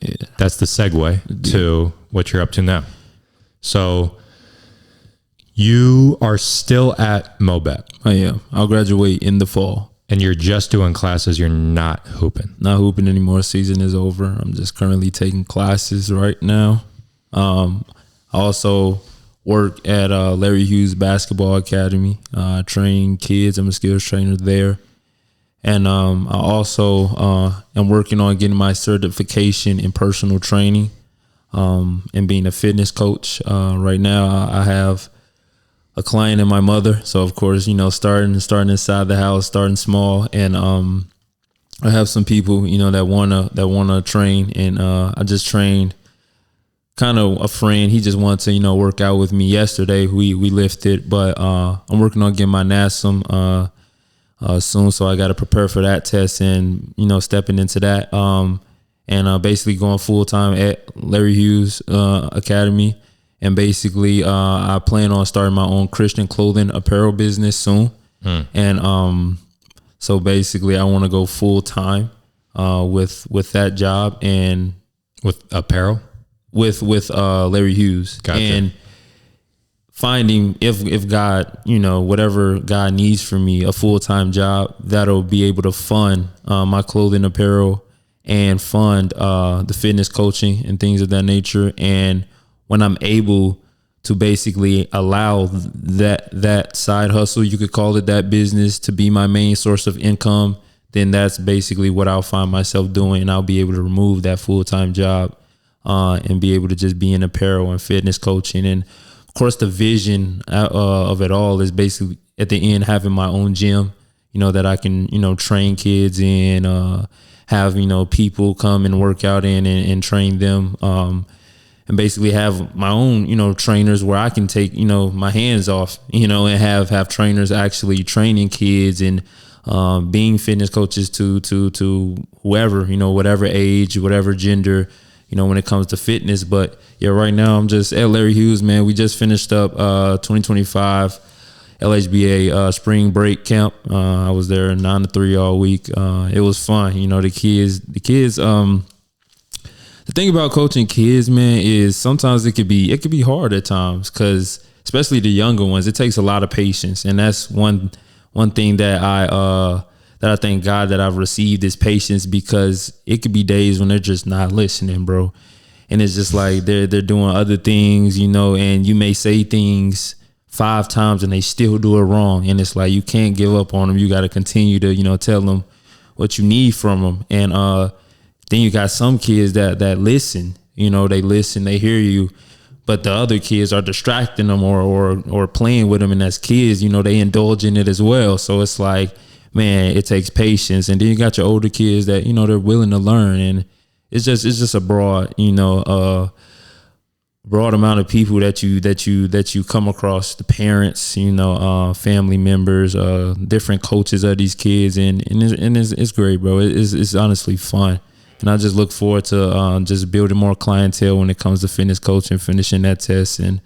yeah, that's the segue to what you're up to now. So you are still at MOBEP. I am. I'll graduate in the fall. And you're just doing classes. You're not hooping. Not hooping anymore. Season is over. I'm just currently taking classes right now. I also work at Larry Hughes Basketball Academy. I train kids. I'm a skills trainer there. And I also am working on getting my certification in personal training and being a fitness coach. Right now, I have a client and my mother. So of course, you know, starting inside the house, starting small, and I have some people, you know, that wanna train, and I just trained kind of a friend. He just wanted to, you know, work out with me yesterday. We lifted, but I'm working on getting my NASM soon, so I got to prepare for that test and, you know, stepping into that and basically going full time at Larry Hughes Academy. And basically, I plan on starting my own Christian clothing apparel business soon. And so basically, I want to go full time with that job and with apparel with Larry Hughes. Gotcha. And finding if God, whatever God needs from me, a full-time job that'll be able to fund my clothing, apparel, and fund the fitness coaching and things of that nature. And when I'm able to basically allow that side hustle, you could call it, that business, to be my main source of income, then that's basically what I'll find myself doing. And I'll be able to remove that full-time job and be able to just be in apparel and fitness coaching. And of course, the vision of it all is basically at the end having my own gym, that I can, train kids in, have, people come and work out in and train them, and basically have my own, trainers where I can take, my hands off, and have trainers actually training kids and being fitness coaches to whoever, whatever age, whatever gender, when it comes to fitness. But yeah, right now I'm just at Larry Hughes, man. We just finished up 2025 LHBA spring break camp. I was there 9 to 3 all week. It was fun. The kids, the thing about coaching kids, man, is sometimes it could be hard at times, because especially the younger ones, it takes a lot of patience. And that's one thing that I thank God that I've received is patience, because it could be days when they're just not listening, bro. And it's just like they're doing other things, and you may say things 5 times and they still do it wrong. And it's like, you can't give up on them. You got to continue to, tell them what you need from them. And then you got some kids that listen, they listen, they hear you, but the other kids are distracting them or playing with them. And as kids, they indulge in it as well. So it's like, man, it takes patience. And then you got your older kids that, they're willing to learn. And it's just a broad, broad amount of people that you come across, the parents, family members, different coaches of these kids. And it's great, bro. It's honestly fun. And I just look forward to just building more clientele when it comes to fitness coaching, finishing that test, and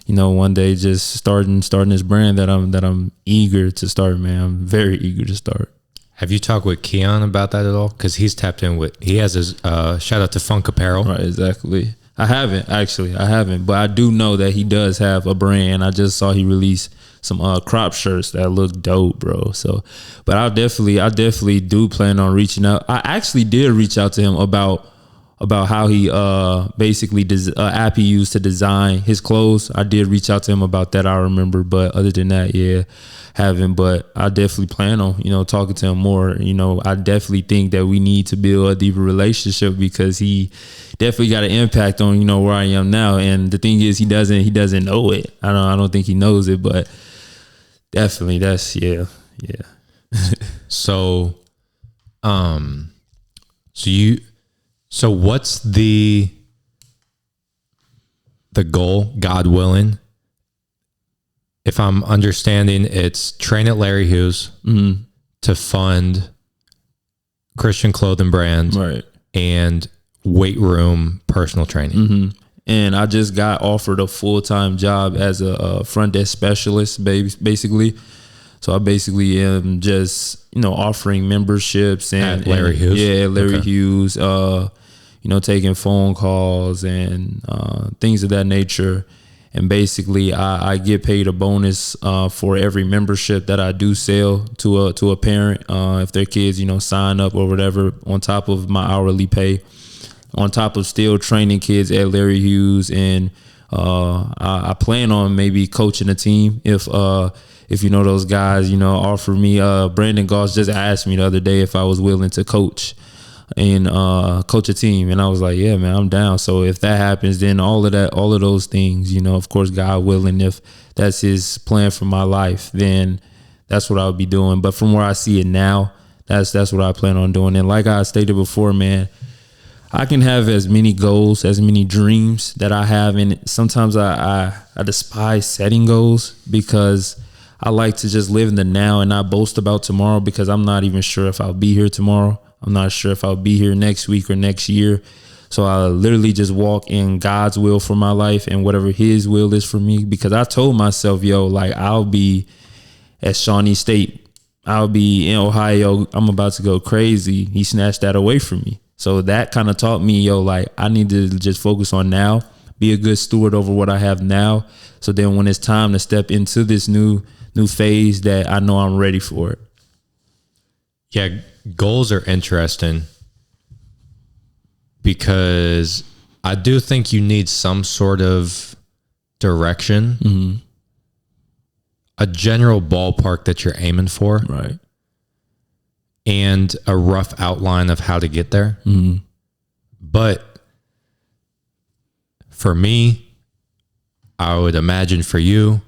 one day just starting this brand that I'm eager to start, man. I'm very eager to start. Have you talked with Keon about that at all? Because he's tapped in he has his shout out to Funk Apparel. Right, exactly. I haven't, but I do know that he does have a brand. I just saw he released some crop shirts that look dope, bro. So, but I definitely do plan on reaching out. I actually did reach out to him about how he basically app he used to design his clothes. I did reach out to him about that, I remember. But other than that, yeah, haven't. But I definitely plan on talking to him more. I definitely think that we need to build a deeper relationship, because he definitely got an impact on where I am now. And the thing is, he doesn't know it. I don't think he knows it, but definitely that's yeah. So what's the goal, God willing? If I'm understanding, it's train at Larry Hughes to fund Christian clothing brand, right, and weight room personal training. Mm-hmm. And I just got offered a full-time job as a front desk specialist, basically. So I basically am just, offering memberships and at Larry Hughes. Yeah, Larry Hughes. Taking phone calls and things of that nature. And basically, I get paid a bonus for every membership that I do sell to a parent if their kids, sign up or whatever, on top of my hourly pay, on top of still training kids at Larry Hughes. And I plan on maybe coaching a team if those guys, offer me. Brandon Goss just asked me the other day if I was willing to coach and coach a team, and I was like, yeah, man, I'm down. So if that happens, then all of those things, of course, God willing, if that's his plan for my life, then that's what I'll be doing. But from where I see it now, that's what I plan on doing. And like I stated before, man, I can have as many goals, as many dreams that I have, and sometimes I despise setting goals, because I like to just live in the now and not boast about tomorrow, because I'm not even sure if I'll be here tomorrow. I'm not sure if I'll be here next week or next year. So I literally just walk in God's will for my life and whatever his will is for me, because I told myself, I'll be at Shawnee State. I'll be in Ohio, I'm about to go crazy. He snatched that away from me. So that kind of taught me, like, I need to just focus on now, be a good steward over what I have now. So then when it's time to step into this new phase, that I know I'm ready for it. Yeah, goals are interesting because I do think you need some sort of direction, a general ballpark that you're aiming for, right, and a rough outline of how to get there. But for me, I would imagine for you,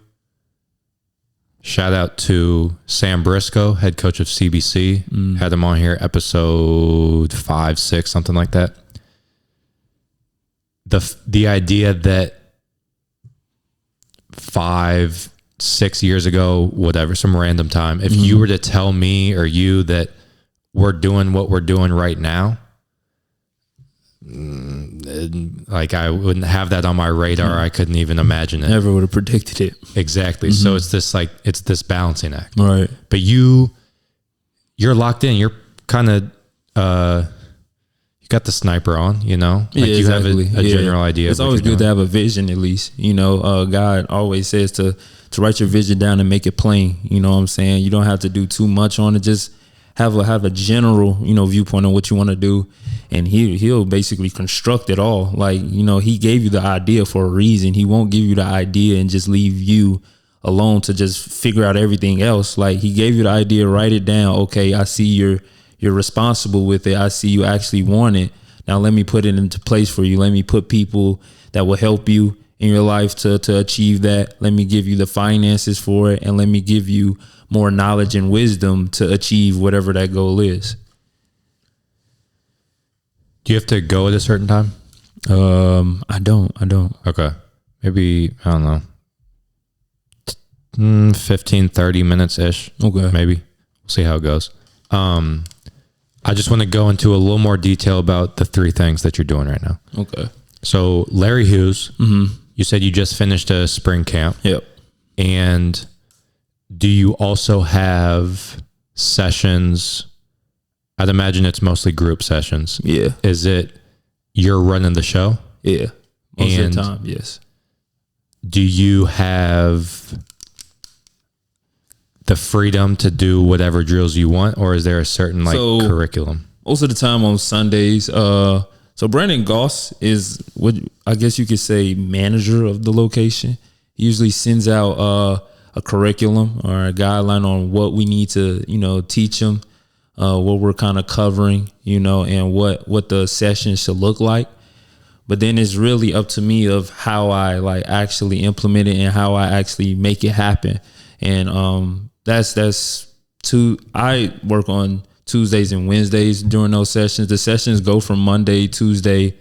shout out to Sam Briscoe, head coach of CBC. Had him on here episode 5, 6, something like that. The idea that 5, 6 years ago, whatever, some random time, if you were to tell me or you that we're doing what we're doing right now, like I wouldn't have that on my radar. I couldn't even imagine it. Never would have predicted it. Exactly. So it's this balancing act. Right. But you're locked in. You're kind of, you got the sniper on, you know? Like you exactly. have a general idea. It's always good to have a vision, at least. You know, God always says to write your vision down and make it plain. You know what I'm saying? You don't have to do too much on it. Just have a general, viewpoint on what you want to do. And he'll basically construct it all. Like, he gave you the idea for a reason. He won't give you the idea and just leave you alone to just figure out everything else. Like, he gave you the idea, write it down. Okay, I see you're responsible with it. I see you actually want it. Now let me put it into place for you. Let me put people that will help you in your life to achieve that. Let me give you the finances for it, and let me give you more knowledge and wisdom to achieve whatever that goal is. Do you have to go at a certain time? I don't. Okay. Maybe, I don't know, 15, 30 minutes ish. Okay. Maybe. We'll see how it goes. I just want to go into a little more detail about the 3 things that you're doing right now. Okay. So Larry Hughes, you said you just finished a spring camp. Yep. And do you also have sessions? I'd imagine it's mostly group sessions. Yeah. Is it you're running the show? Yeah. Most of the time, yes. Do you have the freedom to do whatever drills you want, or is there a certain curriculum? Most of the time on Sundays, so Brandon Goss is what I guess you could say manager of the location. He usually sends out a curriculum or a guideline on what we need to, teach them, what we're kind of covering, and what the session should look like. But then it's really up to me of how I actually implement it and how I actually make it happen. And I work on Tuesdays and Wednesdays during those sessions. The sessions go from Monday, Tuesday,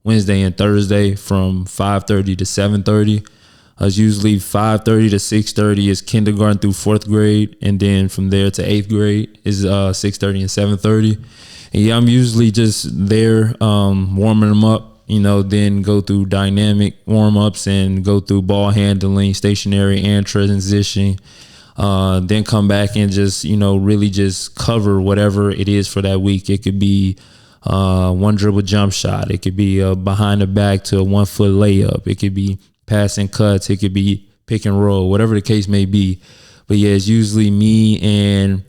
Wednesday, and Thursday from 5:30 to 7:30. It's usually 5:30 to 6:30 is kindergarten through 4th grade. And then from there to 8th grade is 6:30 and 7:30. And yeah, I'm usually just there warming them up, then go through dynamic warm-ups and go through ball handling, stationary and transition. Then come back and just, really just cover whatever it is for that week. It could be one dribble jump shot. It could be behind the back to a 1 foot layup. It could be passing cuts. It could be pick and roll, whatever the case may be. But yeah, it's usually me and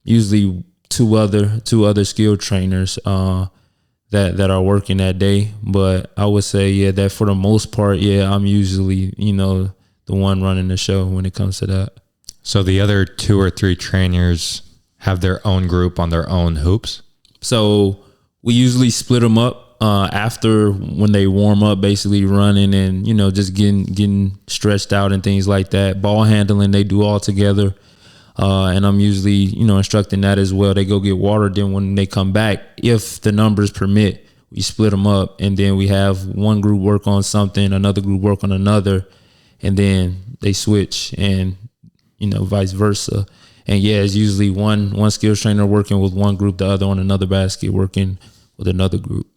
usually two other skill trainers that are working that day. But I would say, that for the most part, I'm usually, the one running the show when it comes to that. So the other 2 or 3 trainers have their own group on their own hoops? So we usually split them up after when they warm up, basically running and, just getting stretched out and things like that. Ball handling, they do all together. And I'm usually, instructing that as well. They go get water. Then when they come back, if the numbers permit, we split them up. And then we have one group work on something, another group work on another. And then they switch and, vice versa. And yeah, it's usually one skills trainer working with one group, the other on another basket working with another group.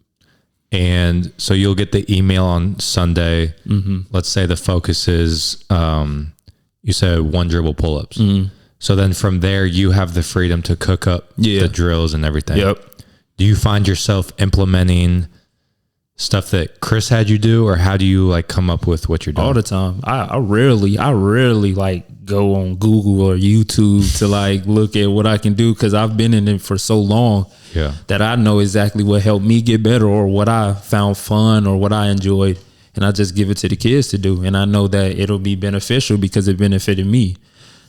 And so you'll get the email on Sunday. Mm-hmm. Let's say the focus is, you said 1 dribble pull-ups. Mm-hmm. So then from there, you have the freedom to cook up the drills and everything. Yep. Do you find yourself implementing stuff that Chris had you do, or how do you like come up with what you're doing? All the time. I rarely like go on Google or YouTube to like look at what I can do, because I've been in it for so long that I know exactly what helped me get better or what I found fun or what I enjoyed, and I just give it to the kids to do, and I know that it'll be beneficial because it benefited me.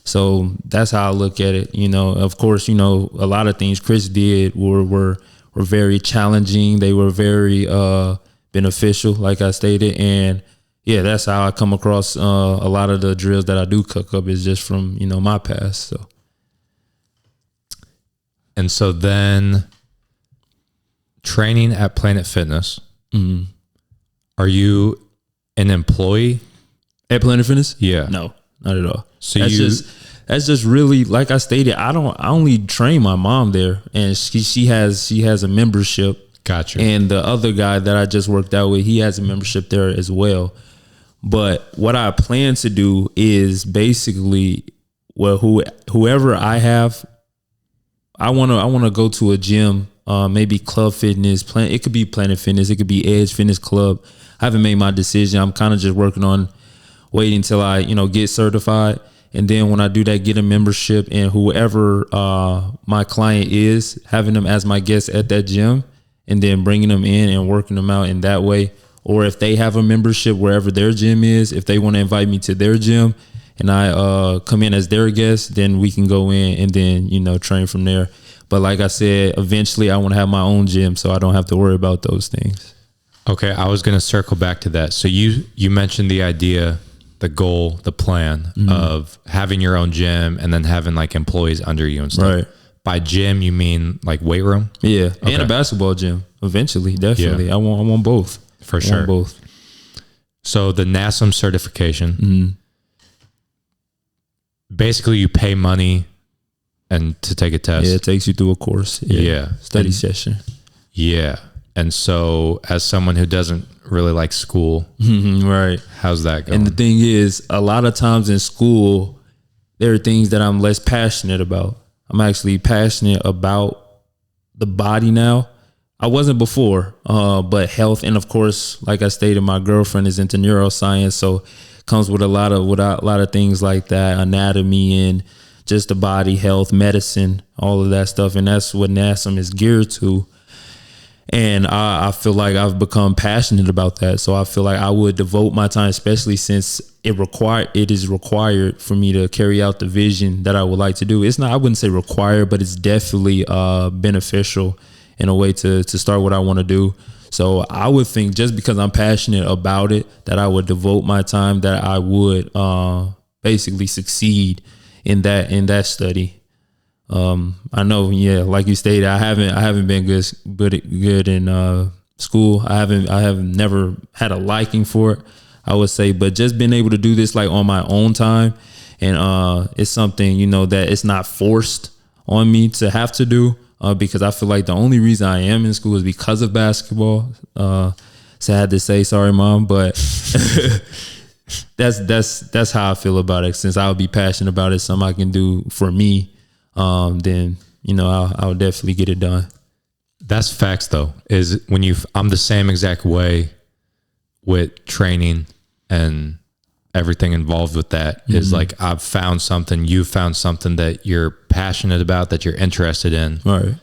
So that's how I look at it. Of course, a lot of things Chris did were very challenging. They were very beneficial, like I stated. And yeah, that's how I come across a lot of the drills that I do cook up is just from, my past. So. And so then training at Planet Fitness, are you an employee at Planet Fitness? Yeah. No, not at all. So that's just really, like I stated, I only train my mom there, and she has a membership. Gotcha. And the other guy that I just worked out with, he has a membership there as well. But what I plan to do is basically, whoever I have, I want to go to a gym, maybe Club Fitness, it could be Planet Fitness, it could be Edge Fitness Club. I haven't made my decision. I'm kind of just working on waiting till I, get certified. And then when I do that, get a membership, and whoever my client is, having them as my guest at that gym, and then bringing them in and working them out in that way. Or if they have a membership wherever their gym is, if they want to invite me to their gym and I come in as their guest, then we can go in and then, train from there. But like I said, eventually I want to have my own gym so I don't have to worry about those things. Okay, I was going to circle back to that. So you mentioned the idea, the goal, the plan of having your own gym and then having like employees under you and stuff. Right. By gym, you mean like weight room? Yeah. Okay. And a basketball gym eventually. Definitely. Yeah. I want both. For sure. Both. So the NASM certification, basically you pay money and to take a test. Yeah. It takes you through a course. Yeah. Study session. Yeah. And so as someone who doesn't really like school, right. How's that going? And the thing is, a lot of times in school, there are things that I'm less passionate about. I'm actually passionate about the body now. I wasn't before, but health. And of course, like I stated, my girlfriend is into neuroscience. So it comes with a lot of things like that, anatomy and just the body, health, medicine, all of that stuff. And that's what NASM is geared to. And I feel like I've become passionate about that. So I feel like I would devote my time, especially since it is required for me to carry out the vision that I would like to do. It's not, I wouldn't say required, but it's definitely beneficial in a way to start what I want to do. So I would think just because I'm passionate about it, that I would devote my time, that I would basically succeed in that study. I know, like you stated, I haven't been good in school. I have never had a liking for it, I would say, but just being able to do this like on my own time, and it's something, that it's not forced on me to have to do, because I feel like the only reason I am in school is because of basketball. Sad to say, sorry, Mom, but that's how I feel about it. Since I'll be passionate about it, something I can do for me, then I'll definitely get it done. That's facts though. Is when I'm the same exact way with training and everything involved with that. Is like I've found something, you found something that you're passionate about, that you're interested in. Right.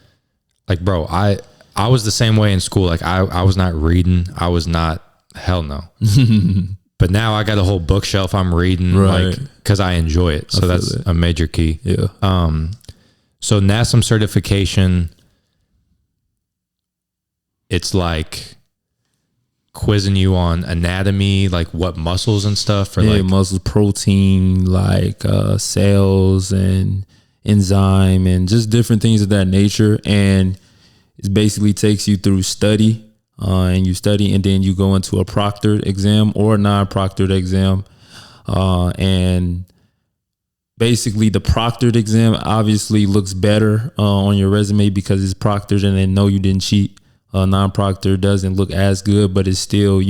Like, bro, I was the same way in school. Like I was not reading. I was not, hell no. But now I got a whole bookshelf I'm reading, like, cause I enjoy it. So that's a major key. Yeah. So NASM certification, it's like quizzing you on anatomy, like what muscles and stuff, or like muscles, protein, like cells and enzyme and just different things of that nature. And it basically takes you through study, and you study, and then you go into a proctored exam or a non-proctored exam. And basically the proctored exam obviously looks better on your resume because it's proctored and they know you didn't cheat. Non-proctored doesn't look as good, but it's still,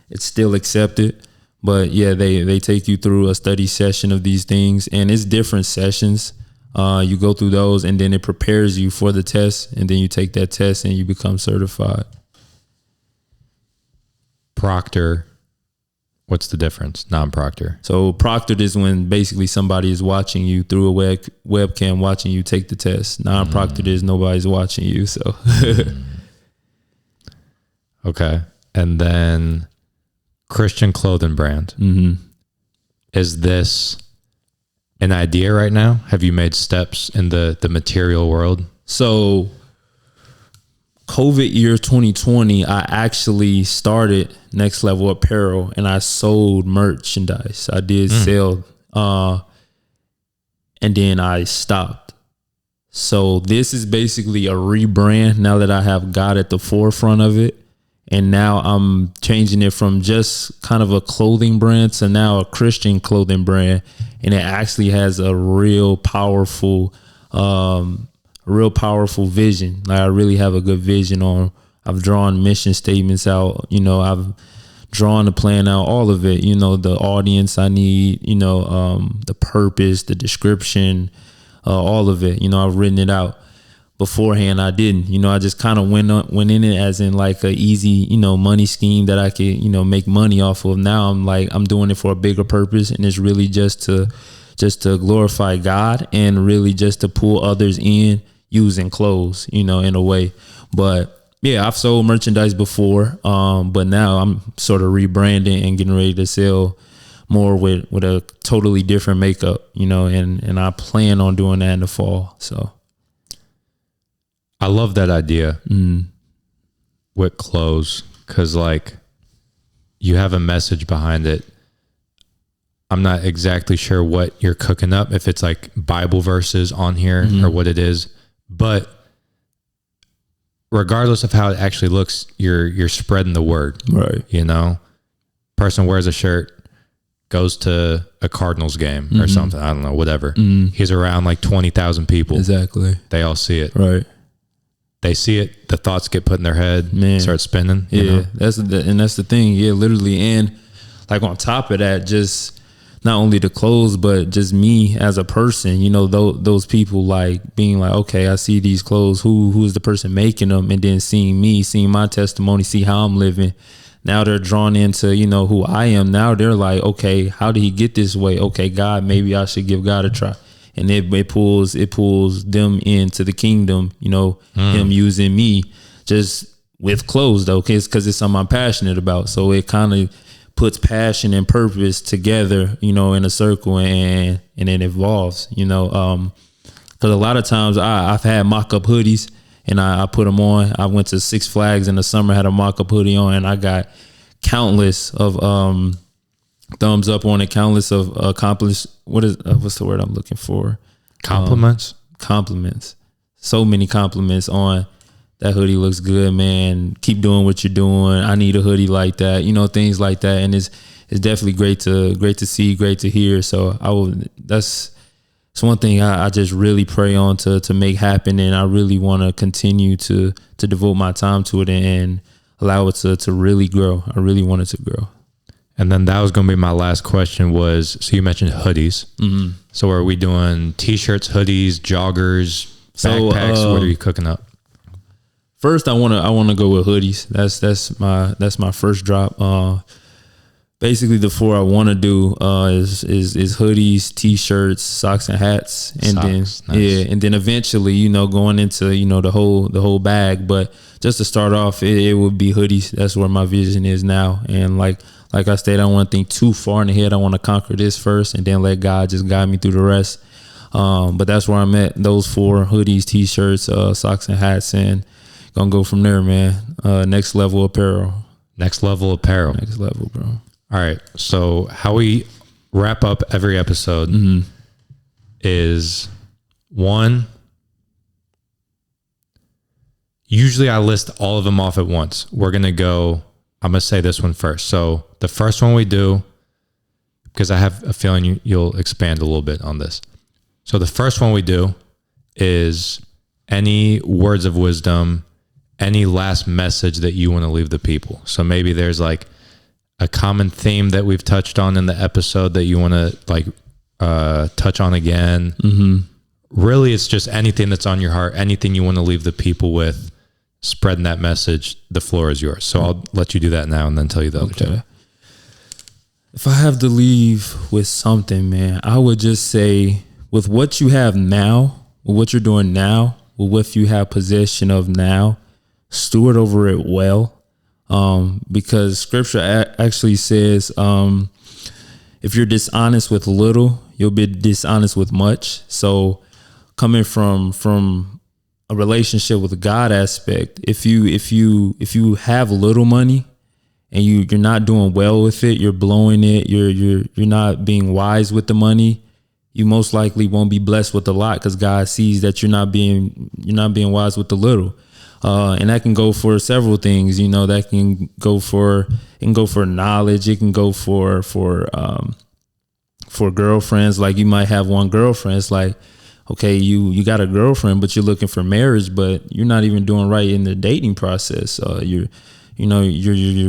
it's still accepted. But yeah, they take you through a study session of these things, and it's different sessions. You go through those, and then it prepares you for the test, and then you take that test and you become certified. Proctor, what's the difference? Non-proctor. So proctored is when basically somebody is watching you through a webcam, watching you take the test. Non-proctored is nobody's watching you. So okay, and then Christian clothing brand. Is this an idea right now? Have you made steps in the material world? So COVID year 2020, I actually started Next Level Apparel, and I sold merchandise. I did sell, and then I stopped. So this is basically a rebrand now that I have God at the forefront of it. And now I'm changing it from just kind of a clothing brand to now a Christian clothing brand. And it actually has a real powerful vision. Like I really have a good vision on, I've drawn mission statements out, I've drawn the plan out, all of it, the audience I need, the purpose, the description, all of it, I've written it out. Beforehand, I didn't, I just kind of went in it as in like a easy, money scheme that I could, make money off of. Now I'm doing it for a bigger purpose, and it's really just to glorify God and really just to pull others in using clothes, in a way. But yeah, I've sold merchandise before, but now I'm sort of rebranding and getting ready to sell more with a totally different makeup, and I plan on doing that in the fall. So. I love that idea with clothes, because like you have a message behind it. I'm not exactly sure what you're cooking up, if it's like Bible verses on here or what it is, but regardless of how it actually looks, you're spreading the word, right? Person wears a shirt, goes to a Cardinals game or something. I don't know, whatever. He's around like 20,000 people. Exactly. They all see it. Right. They see it, the thoughts get put in their head, start spinning. Yeah, that's the thing. Yeah, literally. And like on top of that, just not only the clothes, but just me as a person, those people like being like, okay, I see these clothes. Who's the person making them? And then seeing me, seeing my testimony, see how I'm living. Now they're drawn into, who I am. Now they're like, okay, how did he get this way? Okay, God, maybe I should give God a try. And it pulls them into the kingdom, him using me just with clothes though, because it's something I'm passionate about. So it kind of puts passion and purpose together, in a circle, and it evolves, because a lot of times I've had mock-up hoodies and I put them on. I went to Six Flags in the summer, had a mock-up hoodie on, and I got countless of thumbs up on it, countless of what's the word I'm looking for? Compliments. Compliments. So many compliments on that hoodie. Looks good, man. Keep doing what you're doing. I need a hoodie like that. Things like that. And it's definitely great to see, great to hear. So that's one thing I just really pray on to make happen, and I really want to continue to devote my time to it and allow it to really grow. I really want it to grow. And then that was going to be my last question was, so you mentioned hoodies. So are we doing t-shirts, hoodies, joggers, backpacks? What are you cooking up? First, I want to go with hoodies. That's my first drop. Basically, the four I want to do is hoodies, t-shirts, socks, and hats, and nice. and then eventually, going into the whole bag. But just to start off, it would be hoodies. That's where my vision is now, and like I stated, I don't want to think too far in ahead. I want to conquer this first, and then let God just guide me through the rest. But that's where I'm at. Those four: hoodies, t-shirts, socks, and hats, and gonna go from there, man. Next Level Apparel. Next Level Apparel. Next level, bro. All right. So how we wrap up every episode is one. Usually I list all of them off at once. I'm going to say this one first. So the first one we do, because I have a feeling you'll expand a little bit on this. So the first one we do is any words of wisdom, any last message that you want to leave the people. So maybe there's like a common theme that we've touched on in the episode that you want to like touch on again. Really, it's just anything that's on your heart, anything you want to leave the people with, spreading that message. The floor is yours. So I'll let you do that now and then tell you the other two. If I have to leave with something, man, I would just say with what you have now, with what you're doing now, with what you have possession of now, steward over it well. Because scripture actually says, if you're dishonest with little, you'll be dishonest with much. So coming from a relationship with a God aspect, if you have little money and you're not doing well with it, you're blowing it, you're not being wise with the money, you most likely won't be blessed with a lot, because God sees that you're not being wise with the little. And that can go for several things, that can go for knowledge. It can go for girlfriends. Like you might have one girlfriend. It's like, okay, you got a girlfriend, but you're looking for marriage, but you're not even doing right in the dating process. You're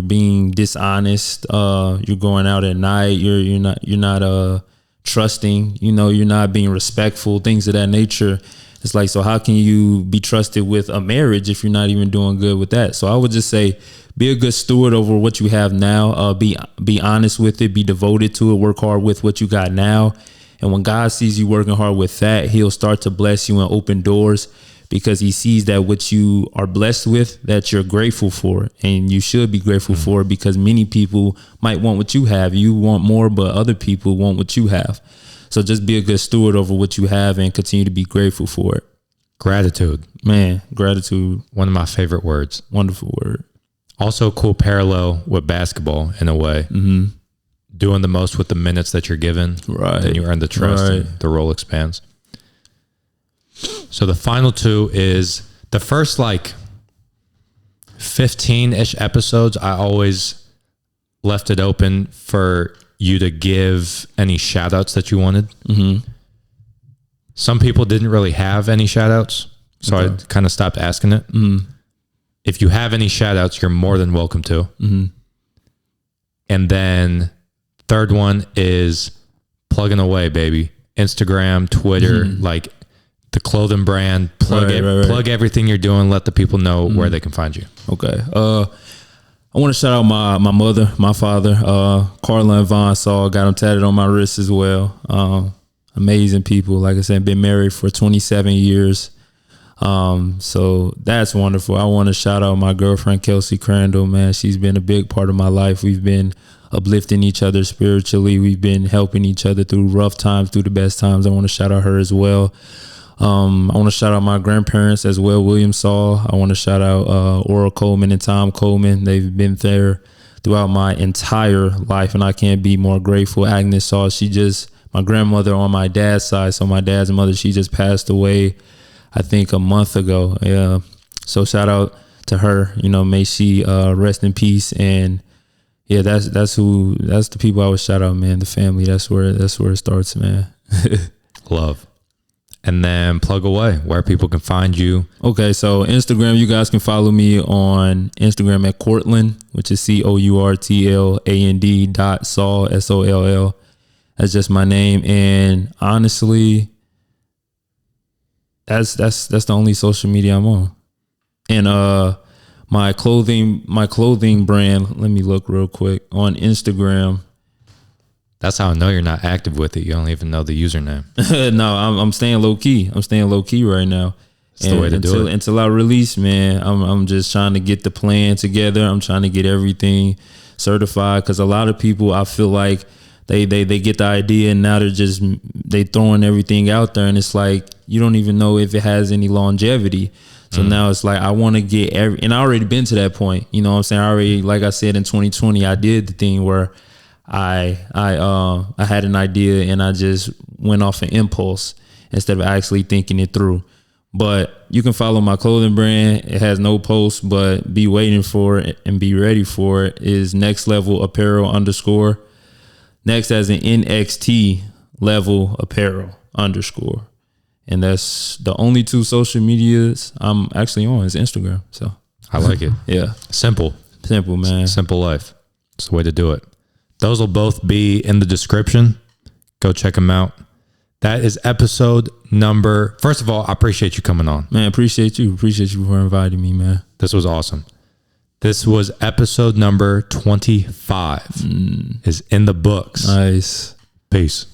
being dishonest. You're going out at night. You're not trusting. You're not being respectful. Things of that nature. It's like, so how can you be trusted with a marriage if you're not even doing good with that? So I would just say, be a good steward over what you have now. Be honest with it. Be devoted to it. Work hard with what you got now. And when God sees you working hard with that, he'll start to bless you and open doors, because he sees that what you are blessed with, that you're grateful for. And you should be grateful for it, because many people might want what you have. You want more, but other people want what you have. So just be a good steward over what you have and continue to be grateful for it. Gratitude. Man, gratitude. One of my favorite words. Wonderful word. Also a cool parallel with basketball in a way. Doing the most with the minutes that you're given. Right. Then you earn the trust and the role expands. So the final two is the first 15-ish episodes. I always left it open for you to give any shout outs that you wanted. Some people didn't really have any shout outs, so I kind of stopped asking it. If you have any shout outs, you're more than welcome to. And then third one is plugging away, baby. Instagram, Twitter, like the clothing brand, plug everything you're doing. Let the people know where they can find you. Okay. I want to shout out my mother, my father, Courtland and Soll. Got them tatted on my wrist as well. Amazing people. Like I said, been married for 27 years. So that's wonderful. I want to shout out my girlfriend, Kelsey Crandall, man. She's been a big part of my life. We've been uplifting each other spiritually. We've been helping each other through rough times, through the best times. I want to shout out her as well. I want to shout out my grandparents as well, William Soll. I want to shout out Ora Coleman and Tom Coleman. They've been there throughout my entire life, and I can't be more grateful. Agnes Soll, my grandmother on my dad's side, so my dad's mother, she just passed away, I think a month ago. Yeah. So shout out to her. May she rest in peace. And yeah, that's the people I would shout out, man. The family. That's where it starts, man. Love. And then plug away where people can find you. Okay, so Instagram, you guys can follow me on Instagram at Courtland, which is COURTLAND Soll, SOLL. That's just my name. And honestly, that's the only social media I'm on. And my clothing brand, let me look real quick, on Instagram. That's how I know you're not active with it. You don't even know the username. No, I'm staying low key. I'm staying low key right now. It's the way to do it. Until I release, man, I'm just trying to get the plan together. I'm trying to get everything certified, because a lot of people, I feel like they get the idea and now they throwing everything out there, and it's like you don't even know if it has any longevity. So now it's like I want to get and I already been to that point. You know what I'm saying? I already, like I said, in 2020, I did the thing where I had an idea and I just went off an impulse instead of actually thinking it through. But you can follow my clothing brand. It has no posts, but be waiting for it and be ready for it. Is Next Level Apparel _ next as an NXT level apparel _ and that's the only two social medias I'm actually on is Instagram. So I like it. Yeah. Simple, man. Simple life. It's the way to do it. Those will both be in the description. Go check them out. That is episode number. First of all, I appreciate you coming on. Man, appreciate you. Appreciate you for inviting me, man. This was awesome. This was episode number 25. Is in the books. Nice. Peace.